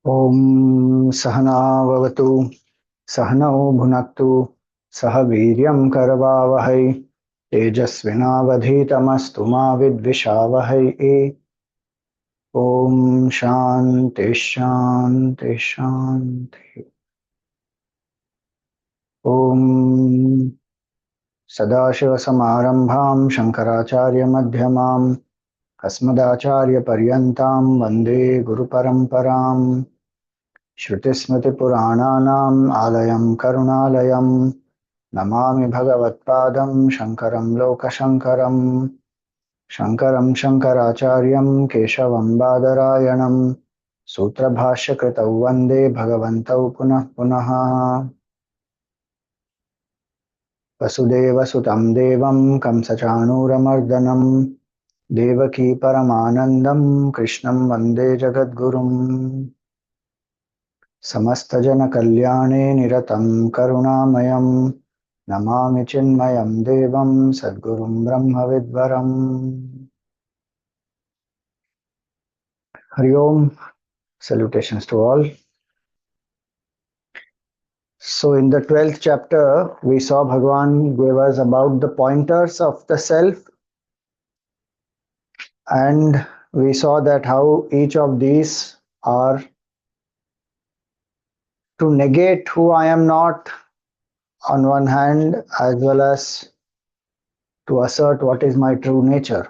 ॐ सहनाववतु सहनौ भुनक्तु सह वीर्यं करवावहै तेजस्विनावधीतमस्तु मा विद्विषावहै। ॐ शान्ति शान्ति शान्ति। ॐ सदाशिवसमारम्भां शङ्कराचार्यमध्यमाम् अस्मदाचार्यपर्यन्तां वन्दे गुरुपरम्पराम्। श्रुतिस्मृतिपुराणानाम् आलयं करुणालयं नमामि भगवत्पादं शङ्करं लोकशङ्करम्। शङ्करं शङ्कराचार्यं केशवं बादरायणं सूत्रभाष्यकृतौ वन्दे भगवन्तौ पुनः पुनः। वसुदेवसुतं देवं कंसचाणूरमर्दनं देवकी परमानन्दं कृष्णं वन्दे जगद्गुरुम्। समस्तजनकल्याणे निरतं करुणामयं नमामि चिन्मयं देवं सद्गुरुं ब्रह्मविद्वरम्। हरि ओम, salutations to all. So in the 12th chapter we saw Bhagavan gave us about the pointers of the self, and we saw that how each of these are to negate who I am not on one hand, as well as to assert what is my true nature.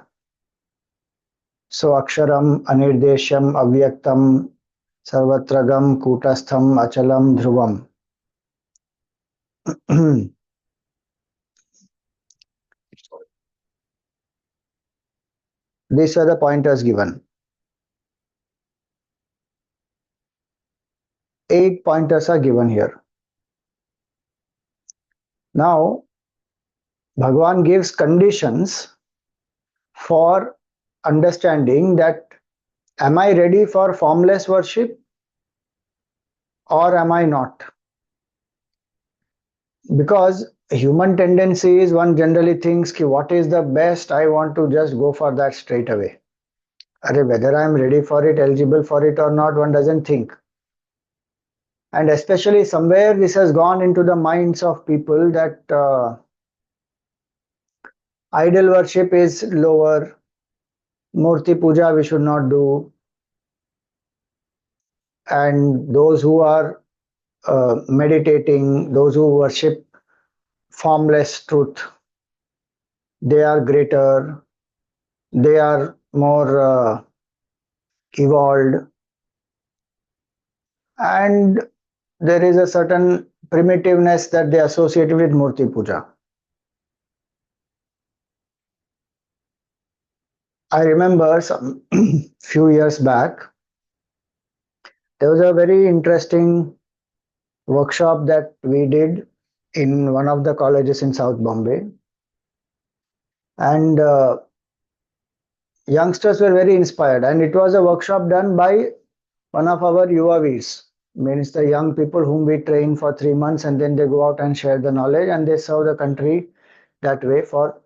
So Aksharam, Anirdesham, Avyaktam, Sarvatragam, Kutastham, Achalam, Dhruvam. These are the pointers given. 8 pointers are given here. Now, Bhagavan gives conditions for understanding that am I ready for formless worship or am I not? Because human tendency is one generally thinks ki what is the best, I want to just go for that straight away. Whether I am ready for it, eligible for it or not, one doesn't think. And especially somewhere this has gone into the minds of people that idol worship is lower, Murti puja we should not do, and those who are meditating, those who worship formless truth, they are greater, they are more evolved, and there is a certain primitiveness that they associate with Murti puja. I remember some few years back, there was a very interesting workshop that we did in one of the colleges in South Bombay, and youngsters were very inspired, and it was a workshop done by one of our UAVs, means the young people whom we train for 3 months, and then they go out and share the knowledge and they serve the country that way for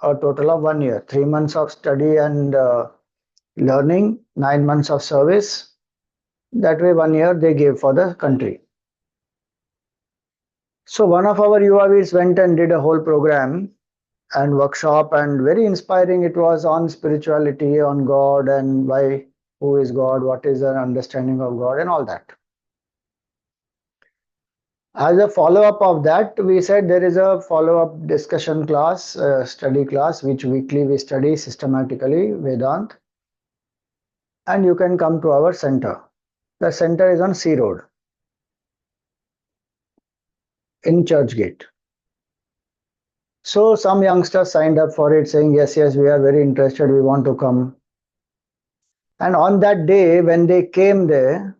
a total of 1 year, 3 months of study and learning, 9 months of service. That way 1 year they gave for the country. So one of our UAVs went and did a whole program and workshop, and very inspiring it was, on spirituality, on God, and why, who is God, what is our understanding of God, and all that. As a follow-up of that, we said there is a follow-up discussion class, study class, which weekly we study systematically Vedant, and you can come to our center. The center is on C Road in Churchgate. So some youngsters signed up for it, saying yes, we are very interested, we want to come. And on that day when they came there,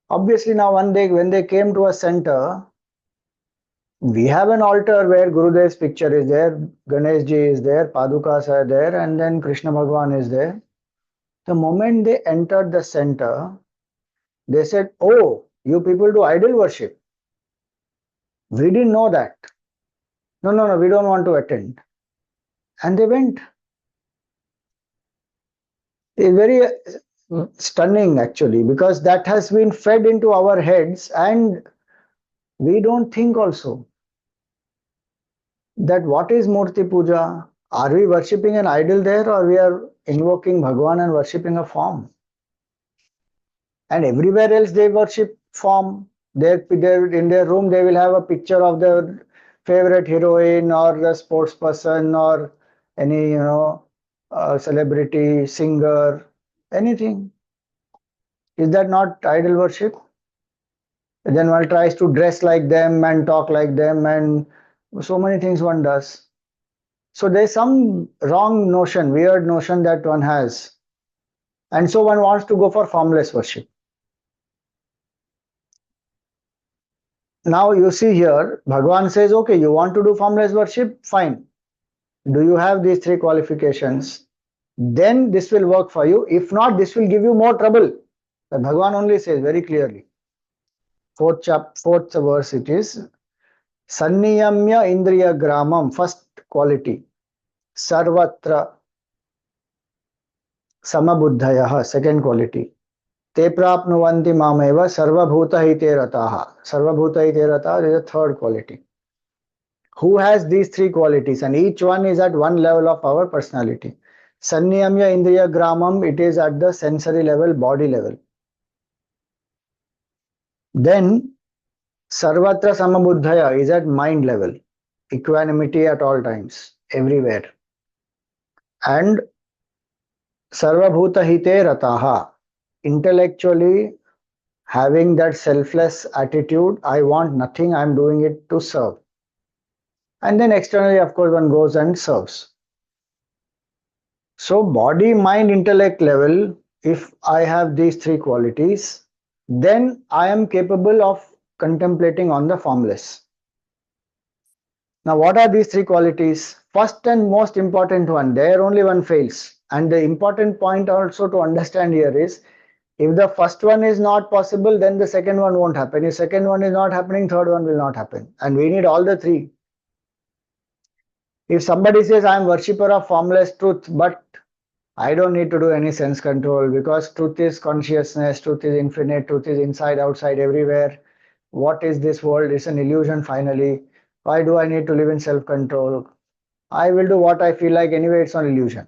obviously now one day when they came to a center, we have an altar where Gurudev's picture is there, Ganesh ji is there, Padukas are there, and then Krishna Bhagwan is there. The moment they entered the center, they said, "Oh, you people do idol worship. We didn't know that. No, we don't want to attend." And they went. It's very stunning actually, because that has been fed into our heads and we don't think also that what is Murti Puja? Are we worshipping an idol there, or we are invoking Bhagwan and worshipping a form? And everywhere else they worship form. In their room they will have a picture of their favorite heroine or the sports person or any celebrity, singer, anything. Is that not idol worship? Then one tries to dress like them and talk like them and so many things one does. So there's some wrong notion, weird notion that one has. And so one wants to go for formless worship. Now you see here, Bhagwan says, okay, you want to do formless worship? Fine. Do you have these three qualifications? Then this will work for you. If not, this will give you more trouble. But Bhagwan only says very clearly. Fourth verse it is. Sanniyamya indriya gramam, first quality. Sarvatra samabuddhayah, second quality. Te prapnuvanti mameva sarvabhuta hite rataha. Sarvabhuta hite rataha is the third quality. Who has these three qualities? And each one is at one level of our personality. Sanniyamya indriya gramam, it is at the sensory level, body level. Then Sarvatra samabuddhaya is at mind level. Equanimity at all times, everywhere. And Sarvabhuta hite rataha, intellectually having that selfless attitude, I want nothing, I am doing it to serve. And then externally, of course, one goes and serves. So body, mind, intellect level, if I have these three qualities, then I am capable of contemplating on the formless. Now what are these three qualities? First and most important one, there only one fails. And the important point also to understand here is, if the first one is not possible, then the second one won't happen. If second one is not happening, third one will not happen. And we need all the three. If somebody says, I am worshipper of formless truth, but I don't need to do any sense control because truth is consciousness, truth is infinite, truth is inside, outside, everywhere. What is this world? It's an illusion finally. Why do I need to live in self-control? I will do what I feel like anyway, it's an illusion.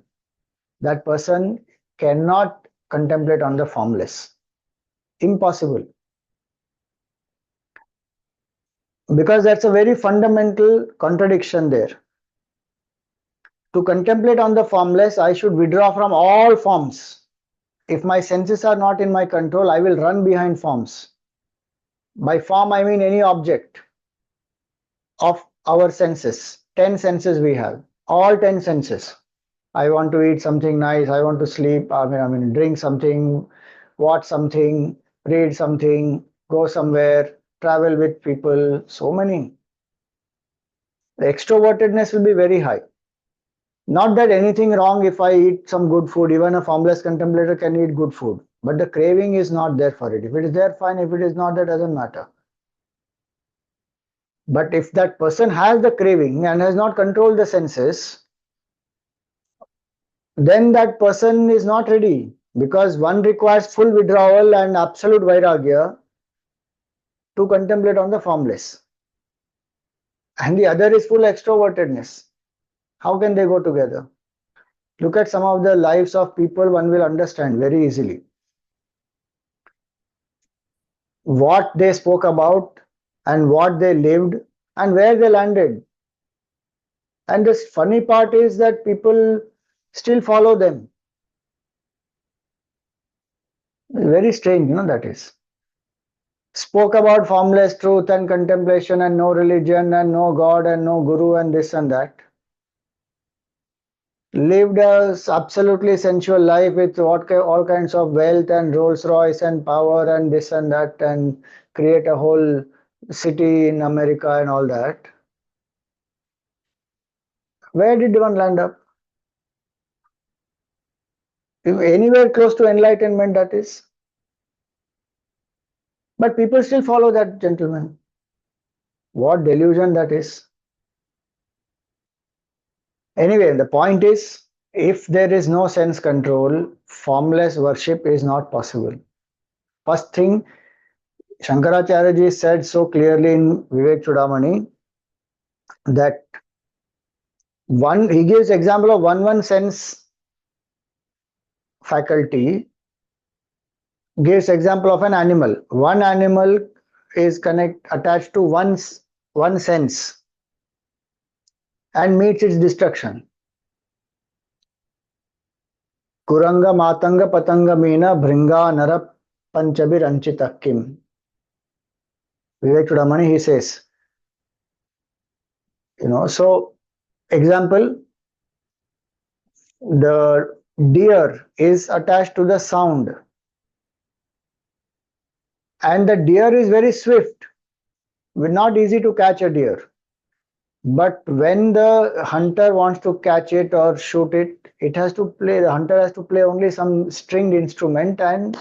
That person cannot contemplate on the formless. Impossible. Because that's a very fundamental contradiction there. To contemplate on the formless, I should withdraw from all forms. If my senses are not in my control, I will run behind forms. By form, I mean any object of our senses. 10 senses we have, all 10 senses. I want to eat something nice, I want to sleep, I mean drink something, watch something, read something, go somewhere, travel with people, so many. The extrovertedness will be very high. Not that anything wrong if I eat some good food, even a formless contemplator can eat good food. But the craving is not there for it. If it is there, fine. If it is not, that doesn't matter. But if that person has the craving and has not controlled the senses, then that person is not ready, because one requires full withdrawal and absolute vairagya to contemplate on the formless. And the other is full extrovertedness. How can they go together? Look at some of the lives of people, one will understand very easily what they spoke about and what they lived and where they landed. And the funny part is that people still follow them. Very strange, that is. Spoke about formless truth and contemplation and no religion and no God and no guru and this and that. Lived a absolutely sensual life with all kinds of wealth and Rolls Royce and power and this and that, and create a whole city in America and all that. Where did one land up? Anywhere close to enlightenment, that is. But people still follow that gentleman. What delusion that is. Anyway, the point is, if there is no sense control, formless worship is not possible. First thing, Shankaracharya ji said so clearly in Vivek Chudamani that he gives example of one sense faculty, gives example of an animal. One animal is attached to one sense and meets its destruction. Kuranga matanga patanga meena bhringa nara panchabir anchitakim. Vivek Chudamani, he says, so example, the deer is attached to the sound and the deer is very swift, not easy to catch a deer. But when the hunter wants to catch it or shoot it, the hunter has to play only some stringed instrument and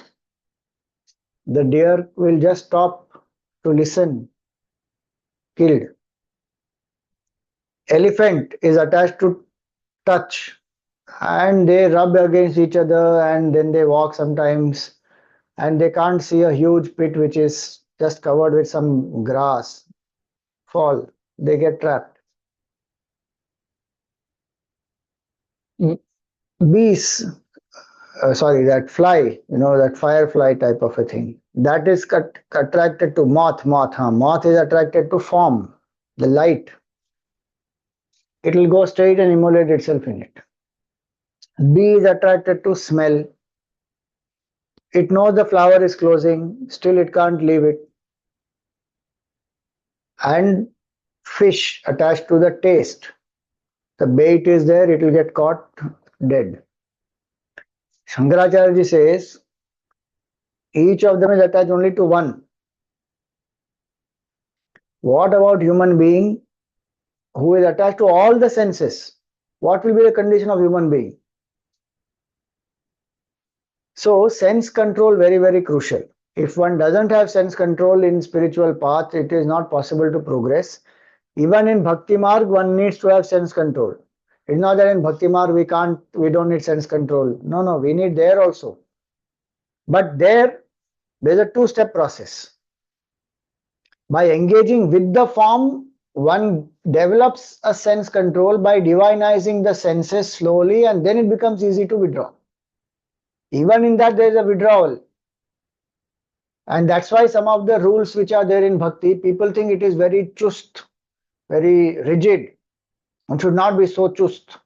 the deer will just stop to listen, killed. Elephant is attached to touch and they rub against each other and then they walk sometimes and they can't see a huge pit which is just covered with some grass. Fall, they get trapped. Bees, that fly, that firefly type of a thing, that is attracted to moth. Moth is attracted to form, the light. It will go straight and immolate itself in it. Bee is attracted to smell. It knows the flower is closing, still it can't leave it. And fish attached to the taste. The bait is there, it will get caught dead. Shankaracharya ji says each of them is attached only to one. What about human being who is attached to all the senses? What will be the condition of human being? So sense control very, very crucial. If one doesn't have sense control in spiritual path, it is not possible to progress. Even in Bhakti Marg, one needs to have sense control. It's not that in Bhakti Marg we don't need sense control. No, we need there also. But there's a two-step process. By engaging with the form, one develops a sense control by divinizing the senses slowly and then it becomes easy to withdraw. Even in that there is a withdrawal. And that's why some of the rules which are there in Bhakti, people think it is very chust, very rigid. One should not be so chust.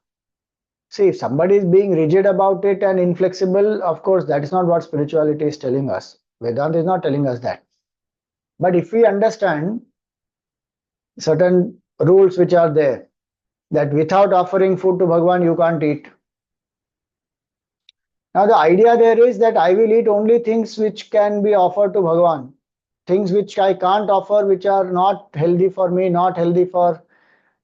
See, if somebody is being rigid about it and inflexible, of course, that is not what spirituality is telling us. Vedanta is not telling us that. But if we understand certain rules which are there, that without offering food to Bhagwan, you can't eat. Now the idea there is that I will eat only things which can be offered to Bhagwan. Things which I can't offer, which are not healthy for me, not healthy for,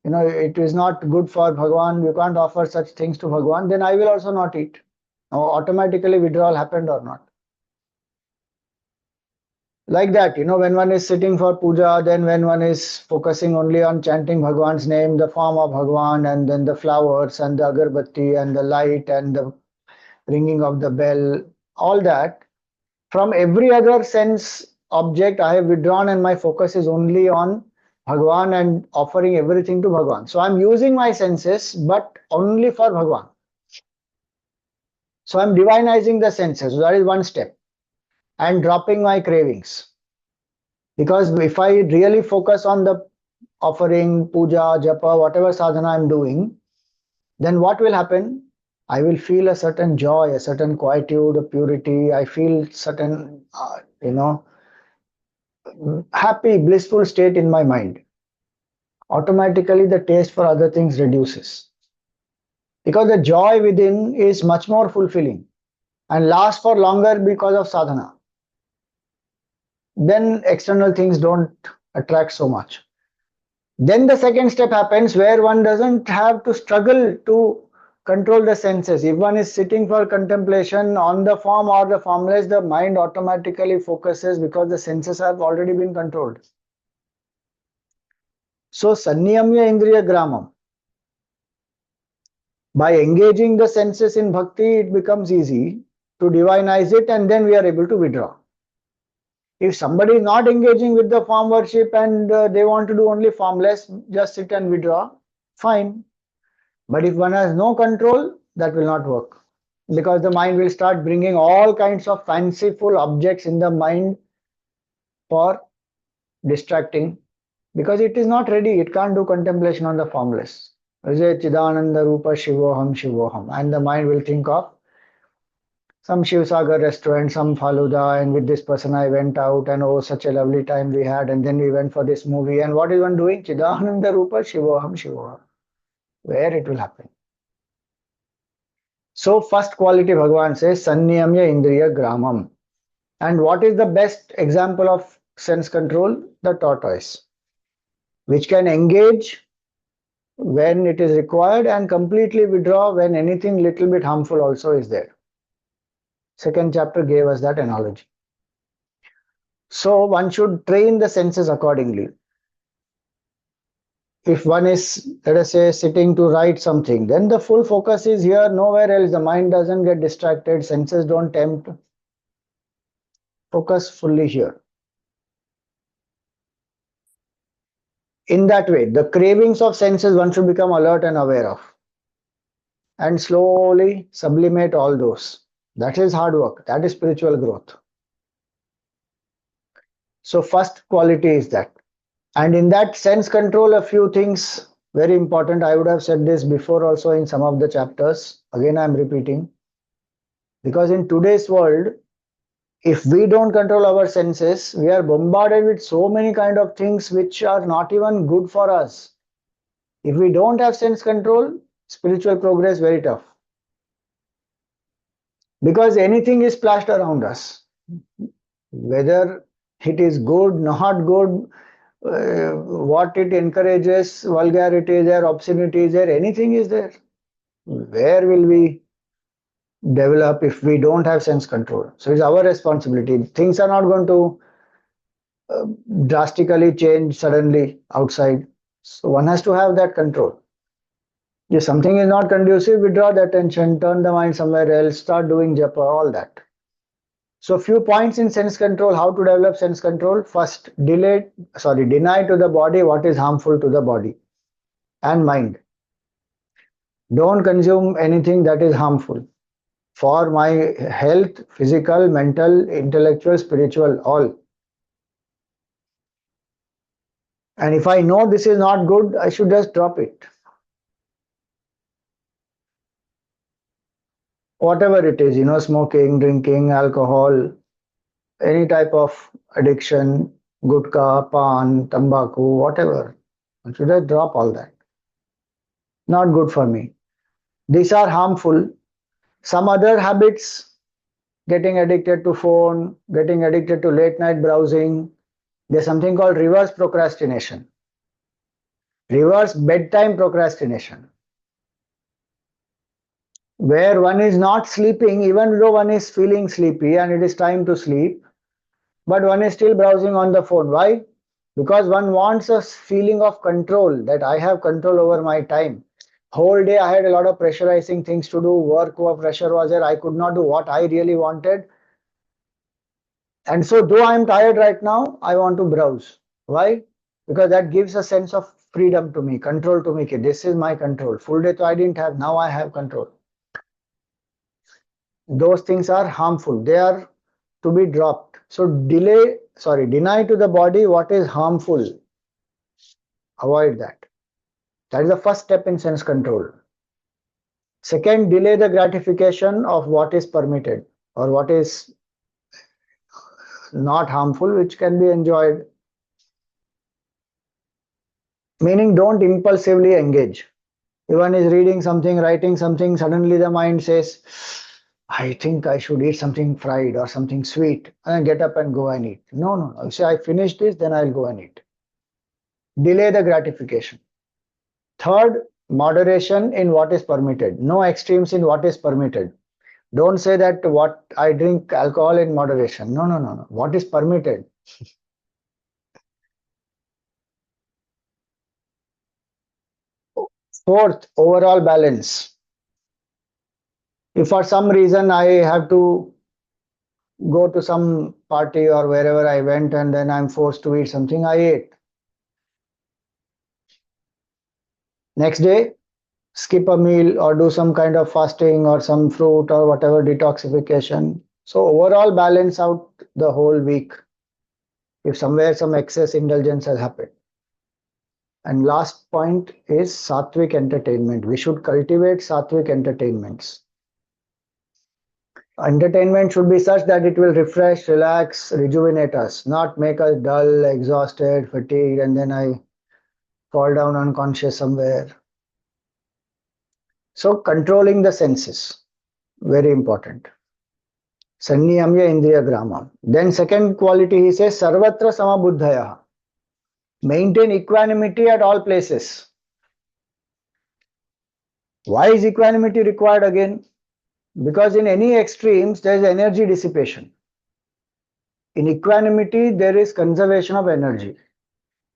it is not good for Bhagwan, you can't offer such things to Bhagwan, then I will also not eat. Now automatically withdrawal happened or not? Like that, when one is sitting for puja, then when one is focusing only on chanting Bhagwan's name, the form of Bhagwan, and then the flowers and the agarbatti and the light and the ringing of the bell, all that, from every other sense object I have withdrawn and my focus is only on Bhagwan and offering everything to Bhagwan. So I'm using my senses but only for Bhagwan. So I'm divinizing the senses. So that is one step. And dropping my cravings. Because if I really focus on the offering, puja, japa, whatever sadhana I'm doing, then what will happen? I will feel a certain joy, a certain quietude, a purity. I feel certain, happy, blissful state in my mind. Automatically the taste for other things reduces. Because the joy within is much more fulfilling and lasts for longer because of sadhana. Then external things don't attract so much. Then the second step happens where one doesn't have to struggle to control the senses. If one is sitting for contemplation on the form or the formless, the mind automatically focuses because the senses have already been controlled. So, sanniyamya indriya gramam. By engaging the senses in bhakti, it becomes easy to divinize it, and then we are able to withdraw. If somebody is not engaging with the form worship and they want to do only formless, just sit and withdraw, fine. But if one has no control, that will not work. Because the mind will start bringing all kinds of fanciful objects in the mind for distracting. Because it is not ready, it can't do contemplation on the formless. Vijay Chidananda Rupa Shivoham Shivoham. And the mind will think of some Shivsagar restaurant, some Faluda, and with this person I went out, and oh, such a lovely time we had, and then we went for this movie. And what is one doing? Chidananda Rupa Shivoham Shivoham. Where it will happen. So, first quality Bhagavan says, Sanniyamya Indriya Gramam. And what is the best example of sense control? The tortoise, which can engage when it is required and completely withdraw when anything little bit harmful also is there. Second chapter gave us that analogy. So one should train the senses accordingly. If one is, let us say, sitting to write something, then the full focus is here, nowhere else. The mind doesn't get distracted, senses don't tempt. Focus fully here. In that way, the cravings of senses one should become alert and aware of. And slowly sublimate all those. That is hard work. That is spiritual growth. So first quality is that. And in that sense control, a few things very important. I would have said this before also in some of the chapters. Again, I am repeating. Because in today's world, if we don't control our senses, we are bombarded with so many kind of things which are not even good for us. If we don't have sense control, spiritual progress very tough. Because anything is splashed around us. Whether it is good, not good, what it encourages, vulgarity is there, obscenity is there, anything is there. Where will we develop if we don't have sense control? So it's our responsibility. Things are not going to drastically change suddenly outside. So one has to have that control. If something is not conducive, withdraw the attention, turn the mind somewhere else, start doing japa, all that. So few points in sense control, how to develop sense control. First, deny to the body what is harmful to the body and mind. Don't consume anything that is harmful for my health, physical, mental, intellectual, spiritual, all. And if I know this is not good, I should just drop it. Whatever it is, smoking, drinking, alcohol, any type of addiction, gutka, pan, tobacco, whatever. I should just drop all that. Not good for me. These are harmful. Some other habits, getting addicted to phone, getting addicted to late night browsing. There's something called reverse procrastination. Reverse bedtime procrastination. Where one is not sleeping, even though one is feeling sleepy and it is time to sleep, but one is still browsing on the phone. Why? Because one wants a feeling of control, that I have control over my time. Whole day I had a lot of pressurizing things to do, work pressure was there, I could not do what I really wanted. And so though I am tired right now, I want to browse. Why? Because that gives a sense of freedom to me, control to me. This is my control. Full day I didn't have, now I have control. Those things are harmful. They are to be dropped. So deny to the body what is harmful. Avoid that. That is the first step in sense control. Second, delay the gratification of what is permitted or what is not harmful, which can be enjoyed. Meaning, don't impulsively engage. If one is reading something, writing something, suddenly the mind says, I think I should eat something fried or something sweet, and get up and go and eat. No. You say, I finished this, then I'll go and eat. Delay the gratification. Third, moderation in what is permitted. No extremes in what is permitted. Don't say that what I drink alcohol in moderation. No. What is permitted? Fourth, overall balance. If for some reason I have to go to some party or wherever I went and then I'm forced to eat something, I ate. Next day, skip a meal or do some kind of fasting or some fruit or whatever detoxification. So overall balance out the whole week if somewhere some excess indulgence has happened. And last point is sattvic entertainment. We should cultivate sattvic entertainments. Entertainment should be such that it will refresh, relax, rejuvenate us, not make us dull, exhausted, fatigued, and then I fall down unconscious somewhere. So controlling the senses, very important. Sanniyamya indriya gramam. Then second quality he says sarvatra samabuddhaya. Maintain equanimity at all places. Why is equanimity required again? Because in any extremes there is energy dissipation. In equanimity there is conservation of energy.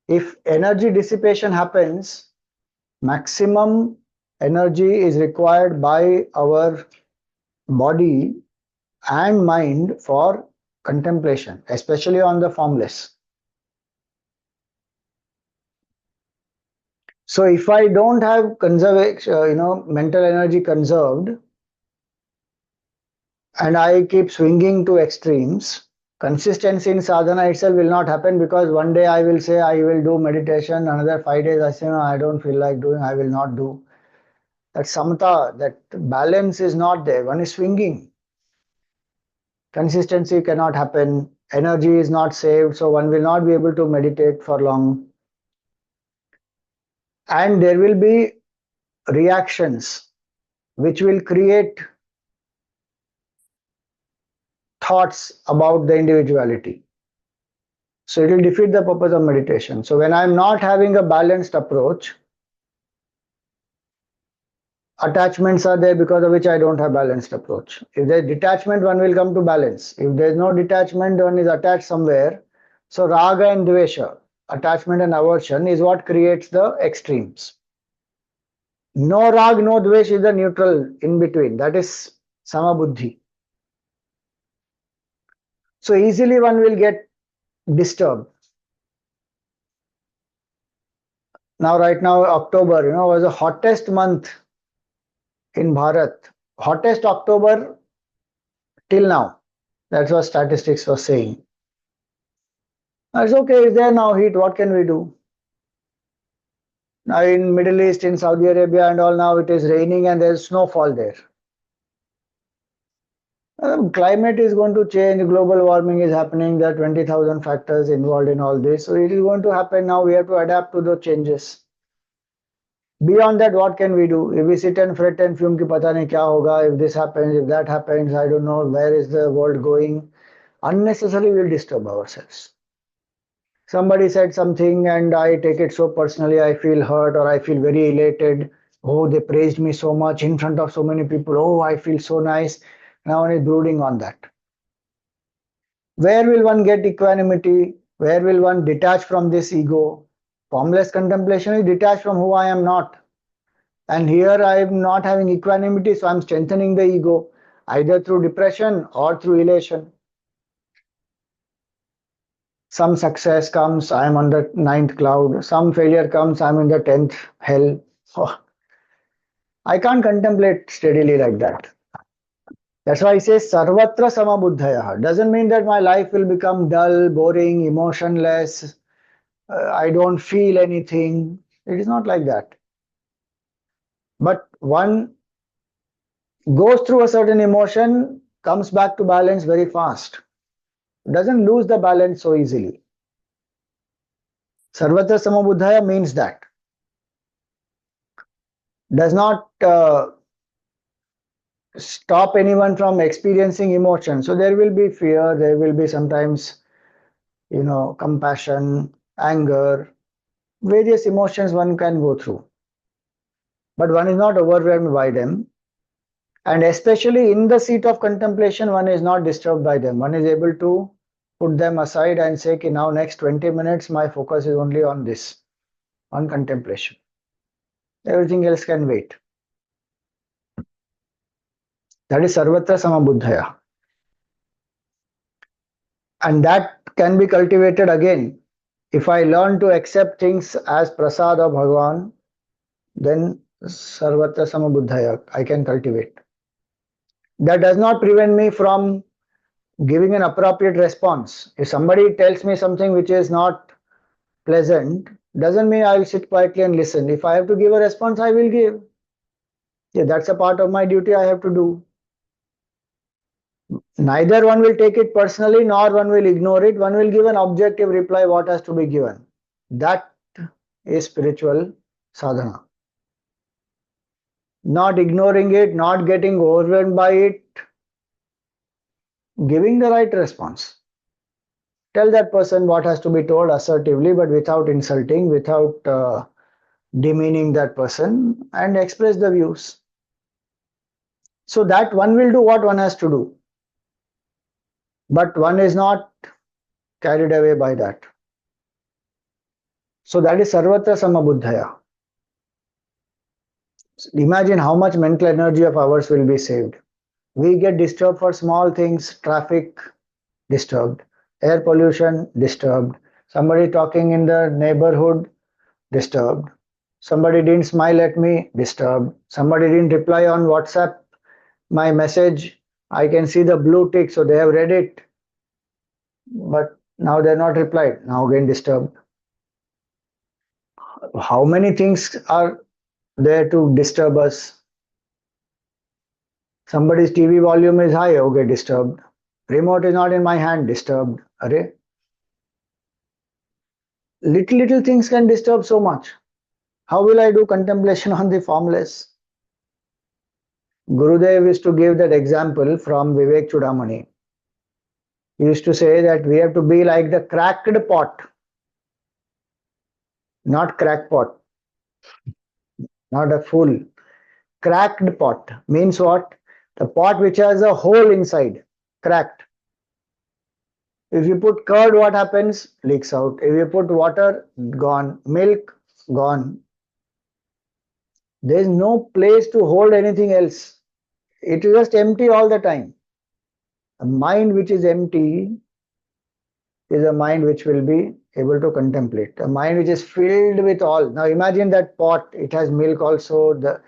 If energy dissipation happens, maximum energy is required by our body and mind for contemplation, especially on the formless. So if I don't have conservation, mental energy conserved, and I keep swinging to extremes, consistency in sadhana itself will not happen, because one day I will say I will do meditation, another 5 days I say no, I don't feel like doing, I will not do. That samatha, that balance is not there. One is swinging. Consistency cannot happen. Energy is not saved, so one will not be able to meditate for long. And there will be reactions which will create thoughts about the individuality. So it will defeat the purpose of meditation. So when I'm not having a balanced approach, attachments are there because of which I don't have balanced approach. If there's detachment, one will come to balance. If there's no detachment, one is attached somewhere. So raga and dvesha, attachment and aversion, is what creates the extremes. No rag, no dvesh is the neutral in between. That is samabuddhi. So easily one will get disturbed. Now, right now, October, was the hottest month in Bharat. Hottest October till now. That's what statistics was saying. It's okay, it's there now, heat, what can we do? Now in Middle East, in Saudi Arabia and all, now it is raining and there's snowfall there. Climate is going to change, global warming is happening, there are 20,000 factors involved in all this. So it is going to happen now, we have to adapt to the changes. Beyond that, what can we do? If we sit and fret and fume ki pata nahi kya hoga, if this happens, if that happens, I don't know, where is the world going? Unnecessarily we'll disturb ourselves. Somebody said something and I take it so personally, I feel hurt or I feel very elated. Oh, they praised me so much in front of so many people. Oh, I feel so nice. Now one is brooding on that. Where will one get equanimity? Where will one detach from this ego? Formless contemplation is detached from who I am not. And here I am not having equanimity, so I am strengthening the ego, either through depression or through elation. Some success comes, I am on the 9th cloud. Some failure comes, I am in the 10th hell. Oh, I can't contemplate steadily like that. That's why he says sarvatra samabuddhaya. Doesn't mean that my life will become dull, boring, emotionless. I don't feel anything. It is not like that. But one goes through a certain emotion, comes back to balance very fast. Doesn't lose the balance so easily. Sarvatra samabuddhaya means that. Does not stop anyone from experiencing emotion. So there will be fear, there will be sometimes, compassion, anger, various emotions one can go through. But one is not overwhelmed by them. And especially in the seat of contemplation, one is not disturbed by them. One is able to put them aside and say, okay, now next 20 minutes, my focus is only on this, on contemplation. Everything else can wait. That is Sarvatra Samabuddhaya. And that can be cultivated again. If I learn to accept things as prasad of Bhagavan, then Sarvatra Samabuddhaya I can cultivate. That does not prevent me from giving an appropriate response. If somebody tells me something which is not pleasant, doesn't mean I'll sit quietly and listen. If I have to give a response, I will give. Yeah, that's a part of my duty I have to do. Neither one will take it personally nor one will ignore it. One will give an objective reply what has to be given. That is spiritual sadhana. Not ignoring it, not getting overwhelmed by it, giving the right response. Tell that person what has to be told assertively, but without insulting, without demeaning that person, and express the views. So that one will do what one has to do. But one is not carried away by that. So that is Sarvatra Samabuddhaya. Imagine how much mental energy of ours will be saved. We get disturbed for small things, traffic disturbed, air pollution disturbed, somebody talking in the neighborhood disturbed, somebody didn't smile at me disturbed, somebody didn't reply on WhatsApp my message. I can see the blue tick, so they have read it, but now they're not replied. Now again disturbed. How many things are there to disturb us? Somebody's TV volume is high, okay, disturbed. Remote is not in my hand, disturbed. Array. Little things can disturb so much. How will I do contemplation on the formless? Gurudev used to give that example from Vivek Chudamani. He used to say that we have to be like the cracked pot, not crackpot, not a full. Cracked pot means what? The pot which has a hole inside, cracked. If you put curd, what happens? Leaks out. If you put water, gone. Milk, gone. There is no place to hold anything else. It is just empty all the time. A mind which is empty is a mind which will be able to contemplate. A mind which is filled with all. Now imagine that pot. It has milk also, the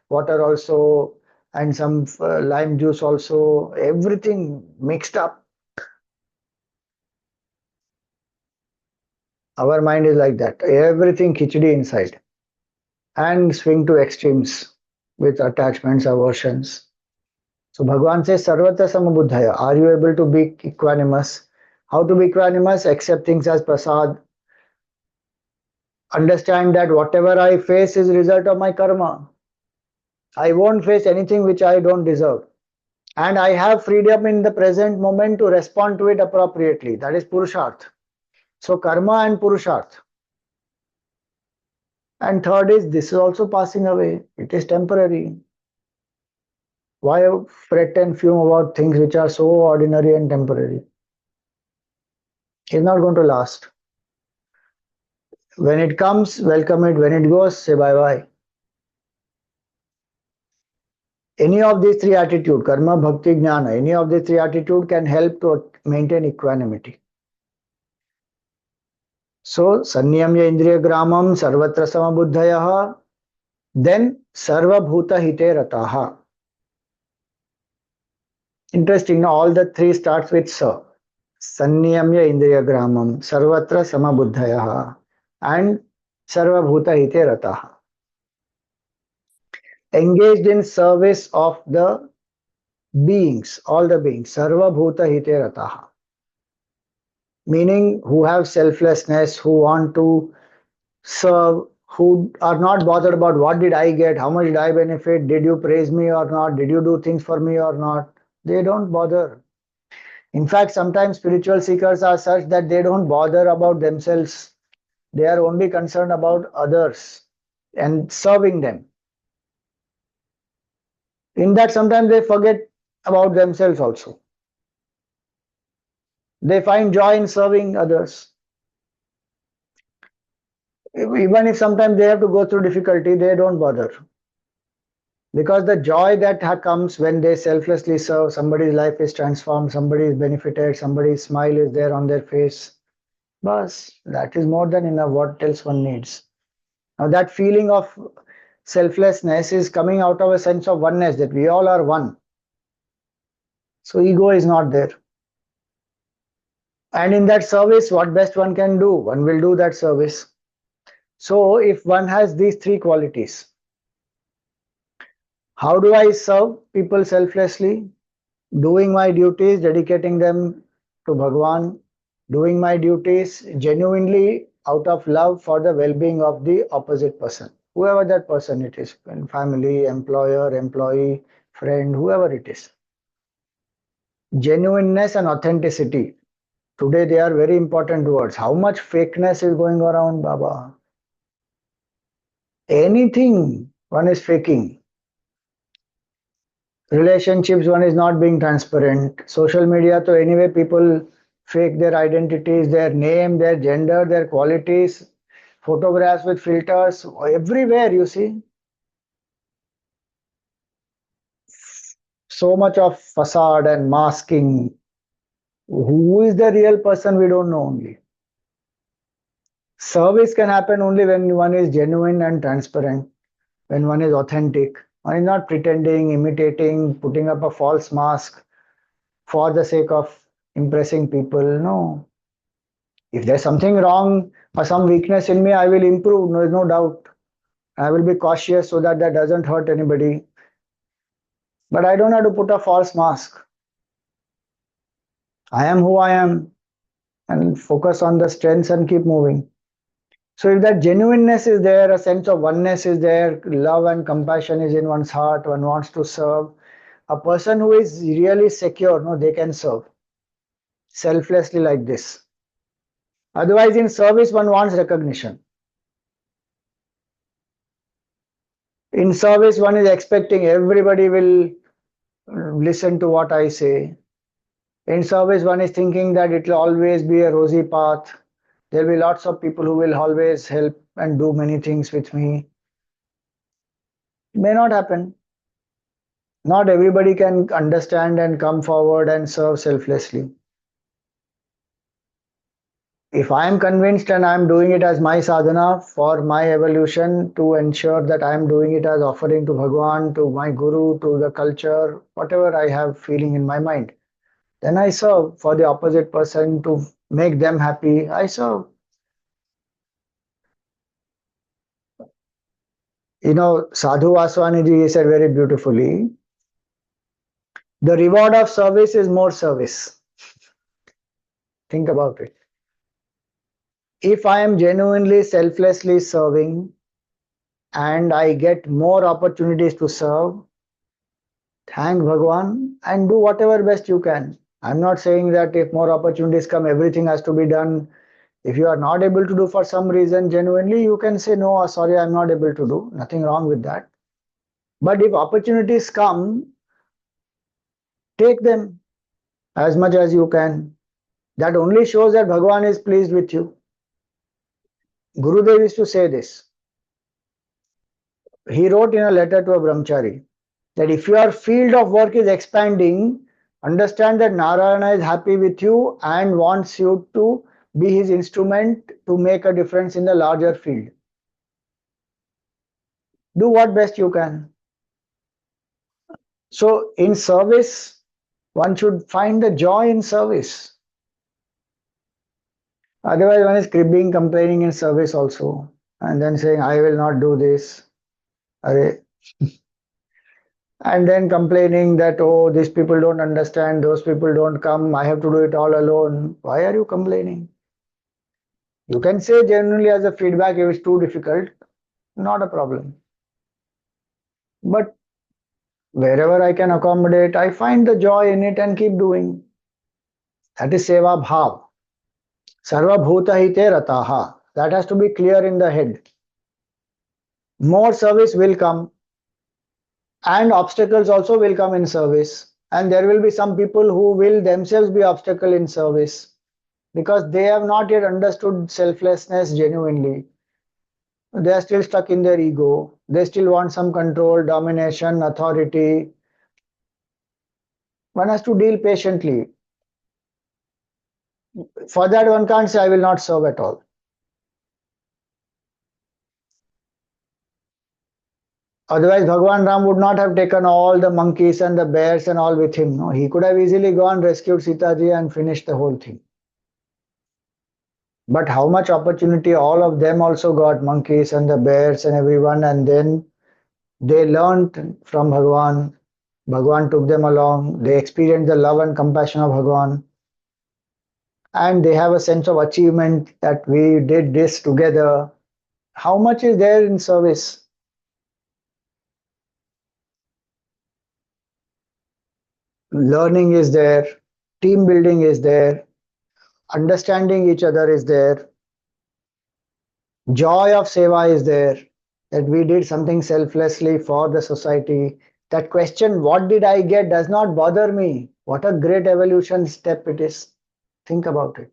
water also, and some lime juice also. Everything mixed up. Our mind is like that. Everything khichdi inside. And swing to extremes with attachments, aversions. So Bhagavan says, Sarvatra Samabuddhaya. Are you able to be equanimous? How to be equanimous? Accept things as prasad. Understand that whatever I face is a result of my karma. I won't face anything which I don't deserve. And I have freedom in the present moment to respond to it appropriately. That is Purusharth. So karma and Purusharth. And third is, this is also passing away. It is temporary. Why fret and fume about things which are so ordinary and temporary? It's not going to last. When it comes, welcome it. When it goes, say bye-bye. Any of these three attitudes, karma, bhakti, jnana, any of these three attitudes can help to maintain equanimity. So, sanniyamya indriya gramam sarvatra samabuddhayah, then sarva bhuta hite rataha. Interesting, now all the three starts with sa. Sanniyamya indriya gramam sarvatra samabuddhayah and sarva bhuta hite rataha. Engaged in service of the beings, all the beings, sarva bhuta hite rataha. Meaning who have selflessness, who want to serve, who are not bothered about what did I get, how much did I benefit, did you praise me or not, did you do things for me or not. They don't bother. In fact, sometimes spiritual seekers are such that they don't bother about themselves. They are only concerned about others and serving them. In that, sometimes they forget about themselves also. They find joy in serving others. Even if sometimes they have to go through difficulty, they don't bother. Because the joy that comes when they selflessly serve, somebody's life is transformed, somebody is benefited, somebody's smile is there on their face. Bas, that is more than enough. What else one needs? Now, that feeling of selflessness is coming out of a sense of oneness that we all are one. So, ego is not there. And in that service, what best one can do? One will do that service. So, if one has these three qualities, how do I serve people selflessly? Doing my duties, dedicating them to Bhagwan, doing my duties genuinely out of love for the well being of the opposite person, whoever that person it is, family, employer, employee, friend, whoever it is. Genuineness and authenticity. Today, they are very important words. How much fakeness is going around, Baba? Anything one is faking. Relationships, one is not being transparent. Social media, so anyway, people fake their identities, their name, their gender, their qualities, photographs with filters, everywhere you see. So much of facade and masking. Who is the real person? We don't know only. Service can happen only when one is genuine and transparent, when one is authentic. One is not pretending, imitating, putting up a false mask for the sake of impressing people. No. If there's something wrong or some weakness in me, I will improve, there's no doubt. I will be cautious so that that doesn't hurt anybody. But I don't have to put a false mask. I am who I am and focus on the strengths and keep moving. So if that genuineness is there, a sense of oneness is there, love and compassion is in one's heart, one wants to serve. A person who is really secure, no, they can serve selflessly like this. Otherwise, in service, one wants recognition. In service, one is expecting everybody will listen to what I say. In service, one is thinking that it will always be a rosy path. There will be lots of people who will always help and do many things with me. It may not happen. Not everybody can understand and come forward and serve selflessly. If I am convinced and I am doing it as my sadhana for my evolution to ensure that I am doing it as offering to Bhagwan, to my Guru, to the culture, whatever I have feeling in my mind, then I serve for the opposite person to make them happy. I serve. Sadhu Vaswani said very beautifully, the reward of service is more service. Think about it. If I am genuinely, selflessly serving and I get more opportunities to serve, thank Bhagwan and do whatever best you can. I'm not saying that if more opportunities come, everything has to be done. If you are not able to do for some reason genuinely, you can say, no, sorry, I'm not able to do. Nothing wrong with that. But if opportunities come, take them as much as you can. That only shows that Bhagwan is pleased with you. Gurudev used to say this. He wrote in a letter to a brahmachari that if your field of work is expanding, understand that Narayana is happy with you and wants you to be his instrument to make a difference in the larger field. Do what best you can. So in service, one should find the joy in service. Otherwise, one is cribbing, complaining in service also, and then saying, I will not do this. And then complaining that, oh, these people don't understand, those people don't come, I have to do it all alone. Why are you complaining? You can say genuinely as a feedback if it's too difficult, not a problem. But wherever I can accommodate, I find the joy in it and keep doing. That is seva bhav. Sarva bhuta hite rataha. That has to be clear in the head. More service will come and obstacles also will come in service. And there will be some people who will themselves be obstacle in service because they have not yet understood selflessness genuinely. They are still stuck in their ego. They still want some control, domination, authority. One has to deal patiently. For that, one can't say, I will not serve at all. Otherwise, Bhagwan Ram would not have taken all the monkeys and the bears and all with him. No, he could have easily gone, rescued Sita ji and finished the whole thing. But how much opportunity all of them also got, monkeys and the bears and everyone, and then they learned from Bhagwan. Bhagwan took them along. They experienced the love and compassion of Bhagwan. And they have a sense of achievement that we did this together. How much is there in service? Learning is there, team building is there, understanding each other is there, joy of seva is there, that we did something selflessly for the society. That question, what did I get, does not bother me. What a great evolution step it is. Think about it.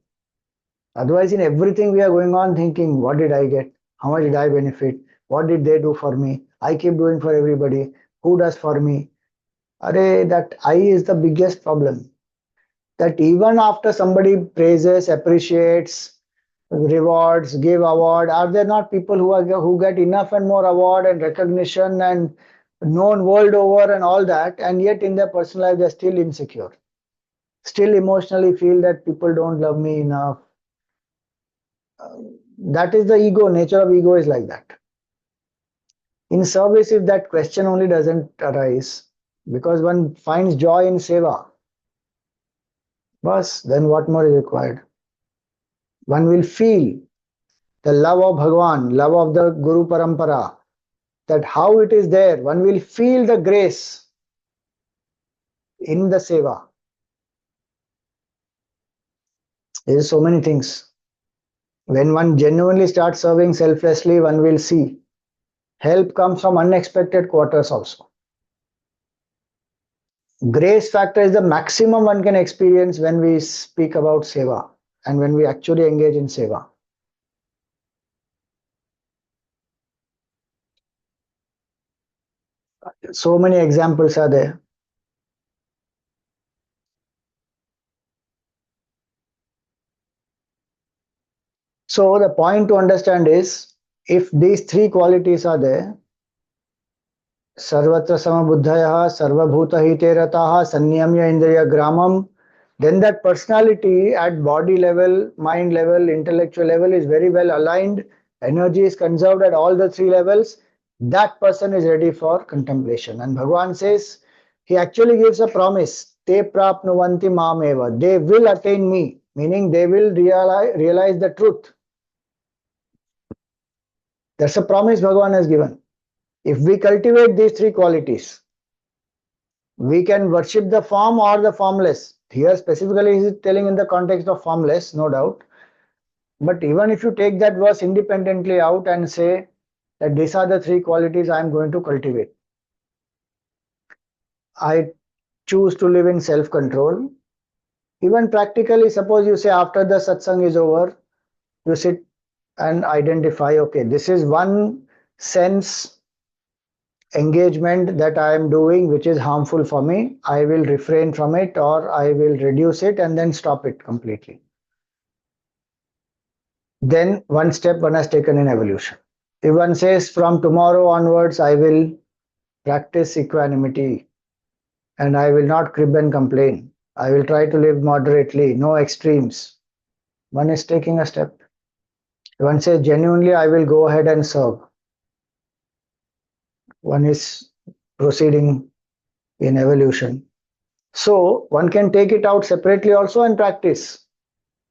Otherwise, in everything we are going on thinking, what did I get? How much did I benefit? What did they do for me? I keep doing for everybody. Who does for me? Array, that I is the biggest problem. That even after somebody praises, appreciates, rewards, give award, are there not people who get enough and more award and recognition and known world over and all that, and yet in their personal life they're still insecure, still emotionally feel that people don't love me enough. That is the ego. Nature of ego is like that. In service, if that question only doesn't arise, because one finds joy in seva, bas, then what more is required? One will feel the love of Bhagwan, love of the Guru Parampara, that how it is there. One will feel the grace in the seva. There is so many things. When one genuinely starts serving selflessly, one will see help comes from unexpected quarters also. Grace factor is the maximum one can experience when we speak about seva and when we actually engage in seva. So many examples are there. So the point to understand is, if these three qualities are there, सर्वत्र समबुद्धयः सर्वभूतहिते रताः संयम्य इंद्रिय ग्रामम, then that personality at body level, mind level, intellectual level is very well aligned, energy is conserved at all the three levels. That person is ready for contemplation. And Bhagwan says, he actually gives a promise, te prapnuvanti mameva, they will attain me, meaning they will realize the truth. That's a promise Bhagwan has given. If we cultivate these three qualities, we can worship the form or the formless. Here specifically he is telling in the context of formless, no doubt. But even if you take that verse independently out and say that these are the three qualities I am going to cultivate. I choose to live in self-control. Even practically, suppose you say after the satsang is over, you sit and identify, okay, this is one sense engagement that I am doing which is harmful for me. I will refrain from it or I will reduce it and then stop it completely. Then one step one has taken in evolution. If one says from tomorrow onwards I will practice equanimity and I will not crib and complain, I will try to live moderately, no extremes, one is taking a step. If one says genuinely I will go ahead and serve, one is proceeding in evolution. So one can take it out separately also and practice.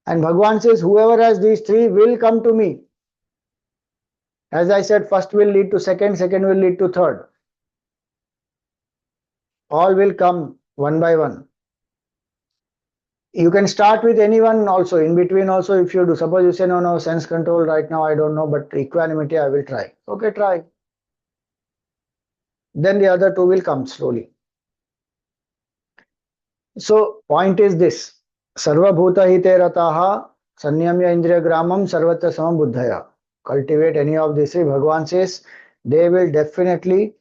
And Bhagwan says, whoever has these three will come to me. As I said, first will lead to second, second will lead to third. All will come one by one. You can start with anyone also, in between also if you do. Suppose you say, no, sense control right now I don't know, but equanimity I will try. Okay, try. Then the other two will come slowly. So point is this, Sarva Bhuta Hite Rataha Sanyamya Indriya Gramam Sarvatra Sama Buddhaya. cultivate any of these three, Bhagavan says they will definitely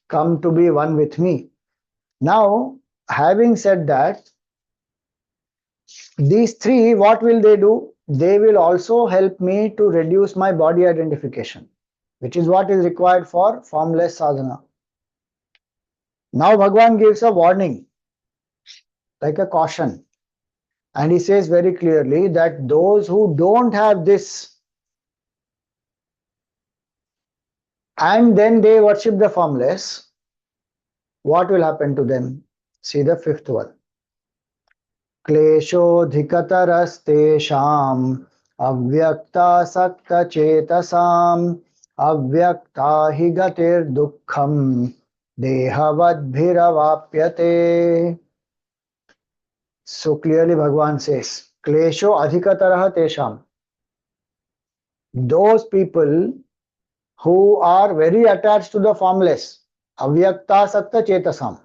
come to be one with me. Now, having said that, these three, what will they do? They will also help me to reduce my body identification, which is what is required for formless sadhana. Now, Bhagavan gives a warning, like a caution, and he says very clearly that those who don't have this and then they worship the formless, what will happen to them? See the fifth one. क्लेशोऽधिकतरस्तेषाम् अव्यक्तासक्तचेतसाम् अव्यक्ता हि गतिर्दुःखम् देहवद्भिरवाप्यते. So clearly Bhagavan says, Klesho adhikatarah tesham. Those people who are very attached to the formless, avyakta sakta chetasam.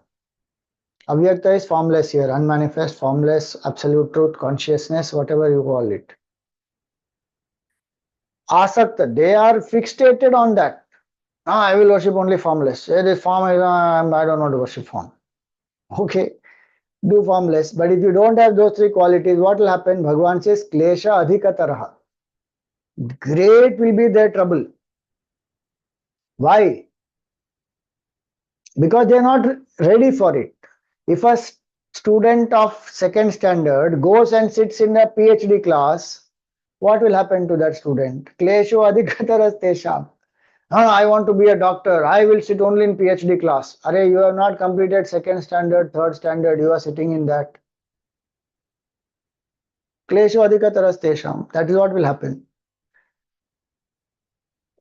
Avyakta is formless here, unmanifest, formless, absolute truth, consciousness, whatever you call it. Asakta, they are fixated on that. I will worship only formless. This form, I don't want to worship form. Okay, do formless. But if you don't have those three qualities, what will happen? Bhagavan says, Klesha adhikataraha. Great will be their trouble. Why? Because they are not ready for it. If a student of second standard goes and sits in a PhD class, what will happen to that student? Klesho adhikataras tesham. I want to be a doctor. I will sit only in PhD class. Arey, you have not completed second standard, third standard. You are sitting in that. Klesho adhikataras tesham. That is what will happen.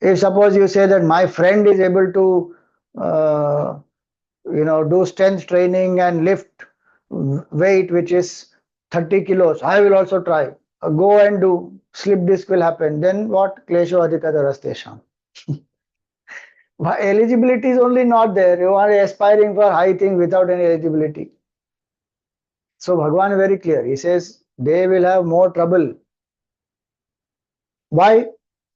If suppose you say that my friend is able to do strength training and lift weight which is 30 kilos, I will also try. Go and do. Slip disc will happen. Then what? Klesho adhikataras tesham. Eligibility is only not there. You are aspiring for high things without any eligibility. So Bhagavan is very clear. He says they will have more trouble. Why?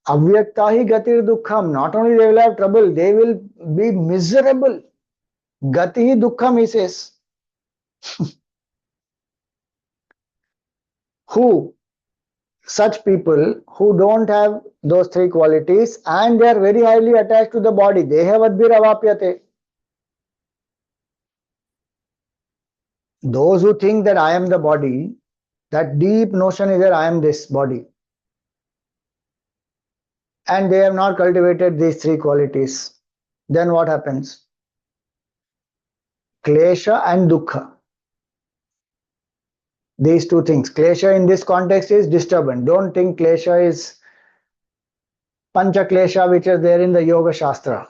Avyaktahi gatir dukkham. Not only they will have trouble, they will be miserable. Gatihi dukkham, he says. Who? Such people who don't have those three qualities and they are very highly attached to the body. Dehavadbhiravapyate. Those who think that I am the body, that deep notion is that I am this body. And they have not cultivated these three qualities. Then what happens? Klesha and dukkha. These two things. Klesha in this context is disturbance. Don't think klesha is pancha klesha which is there in the yoga shastra.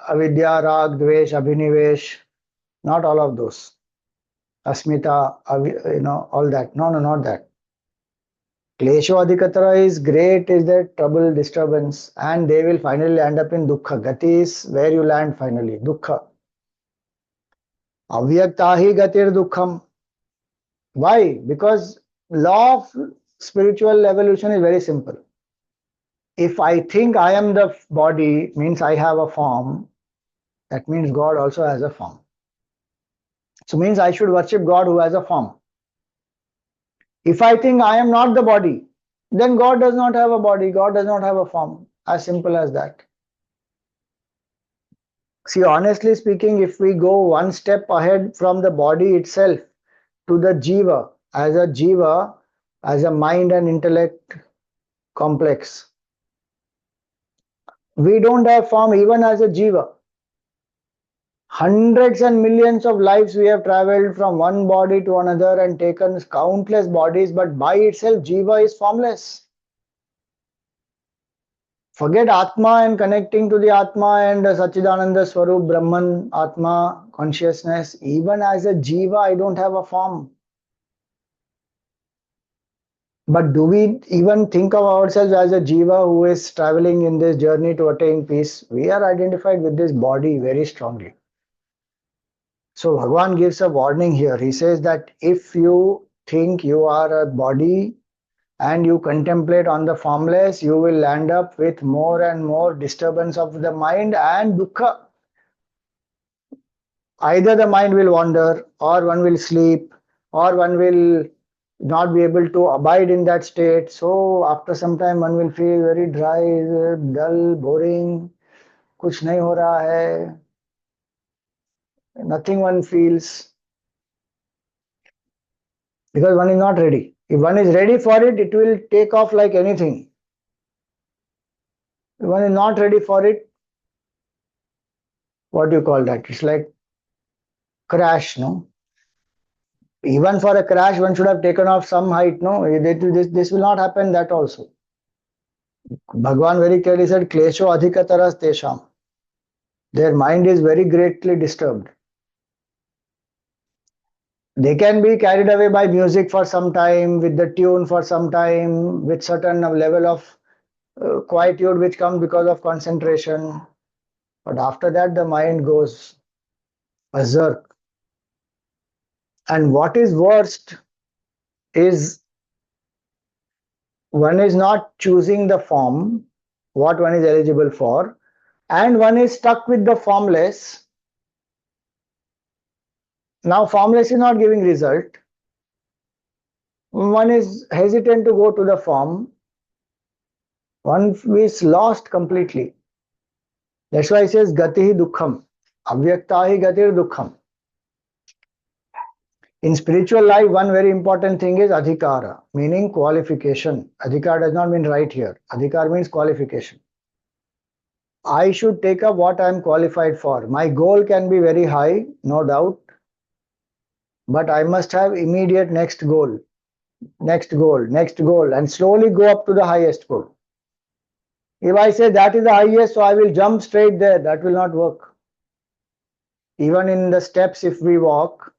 Avidya, rag, dvesh, abhinivesh. Not all of those. Asmita, all that. No, not that. Klesho adhikatara is great, is that trouble, disturbance, and they will finally end up in dukkha. Gati is where you land finally, dukkha. Avyaktahi gatir dukkham. Why? Because law of spiritual evolution is very simple. If I think I am the body, means I have a form, that means God also has a form. So means I should worship God who has a form. If I think I am not the body, then God does not have a body, God does not have a form. As simple as that. See, honestly speaking, if we go one step ahead from the body itself to the jiva, as a mind and intellect complex, we don't have form even as a jiva. Hundreds and millions of lives we have traveled from one body to another and taken countless bodies, but by itself jiva is formless. Forget Atma and connecting to the Atma and Sachidananda Swarup, Brahman, Atma, consciousness. Even as a jiva, I don't have a form. But do we even think of ourselves as a jiva who is traveling in this journey to attain peace? We are identified with this body very strongly. So Bhagavan gives a warning here. He says that if you think you are a body and you contemplate on the formless, you will end up with more and more disturbance of the mind and dukkha. Either the mind will wander, or one will sleep, or one will not be able to abide in that state. So after some time one will feel very dry, dull, boring, कुछ नहीं हो रहा है, nothing one feels, because one is not ready. If one is ready for it, it will take off like anything. If one is not ready for it, what do you call that? It's like crash, no? Even for a crash, one should have taken off some height, no? This will not happen, that also. Bhagwan very clearly said, Klesho adhikataras tesham. Their mind is very greatly disturbed. They can be carried away by music for some time, with the tune for some time, with certain level of quietude which comes because of concentration. But after that, the mind goes berserk. And what is worst is one is not choosing the form, what one is eligible for, and one is stuck with the formless. Now, formless is not giving result. One is hesitant to go to the form. One is lost completely. That's why it says gatihi dukkham. Avyaktahi gatir dukkham. In spiritual life, one very important thing is adhikara, meaning qualification. Adhikara does not mean right here. Adhikara means qualification. I should take up what I am qualified for. My goal can be very high, no doubt, but I must have immediate next goal, next goal, next goal, and slowly go up to the highest goal. If I say that is the highest, so I will jump straight there, that will not work. Even in the steps, if we walk,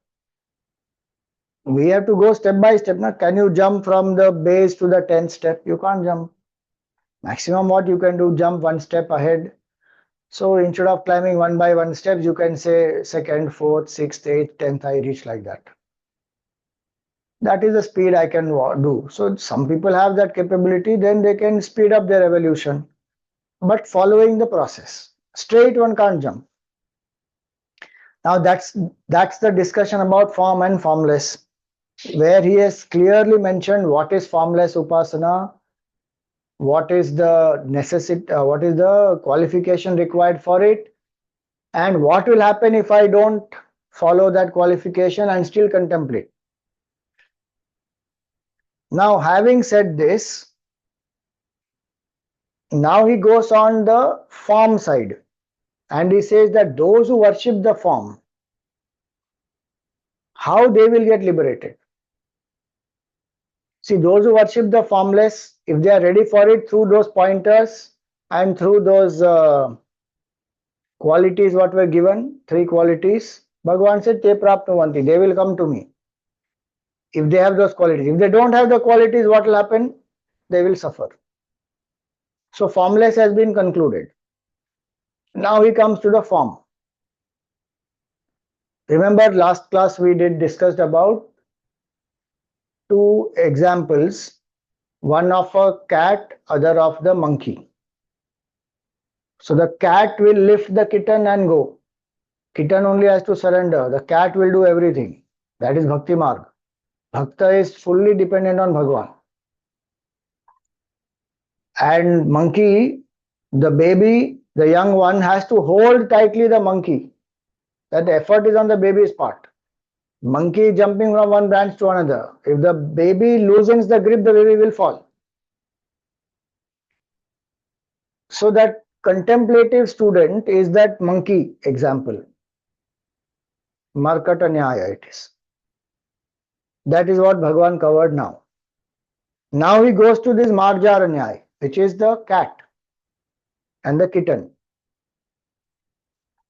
we have to go step by step. Now, can you jump from the base to the 10th step? You can't jump. Maximum what you can do, jump one step ahead. So instead of climbing one by one steps, you can say second, fourth, sixth, eighth, 10th, I reach like that. That is the speed I can do. So some people have that capability, then they can speed up their evolution. But following the process, straight one can't jump. Now that's the discussion about form and formless, where he has clearly mentioned what is formless upasana, what is the necessity, what is the qualification required for it, and what will happen if I don't follow that qualification and still contemplate. Now, having said this, now he goes on the form side, and he says that those who worship the form, how they will get liberated. See, those who worship the formless, if they are ready for it through those pointers and through those qualities what were given, 3 qualities, Bhagavan said, Te prapnuvanti, they will come to me. If they have those qualities. If they don't have the qualities, what will happen? They will suffer. So formless has been concluded. Now he comes to the form. Remember last class we did discussed about 2 examples, one of a cat, other of the monkey. So the cat will lift the kitten and go. Kitten only has to surrender. The cat will do everything. That is Bhakti Marg. Bhakta is fully dependent on Bhagwan. And monkey, the baby, the young one has to hold tightly the monkey. That effort is on the baby's part. Monkey jumping from one branch to another. If the baby loosens the grip, the baby will fall. So that contemplative student is that monkey example. Markata Nyaya it is. That is what Bhagavan covered now. Now he goes to this Marjara Nyaya, which is the cat and the kitten.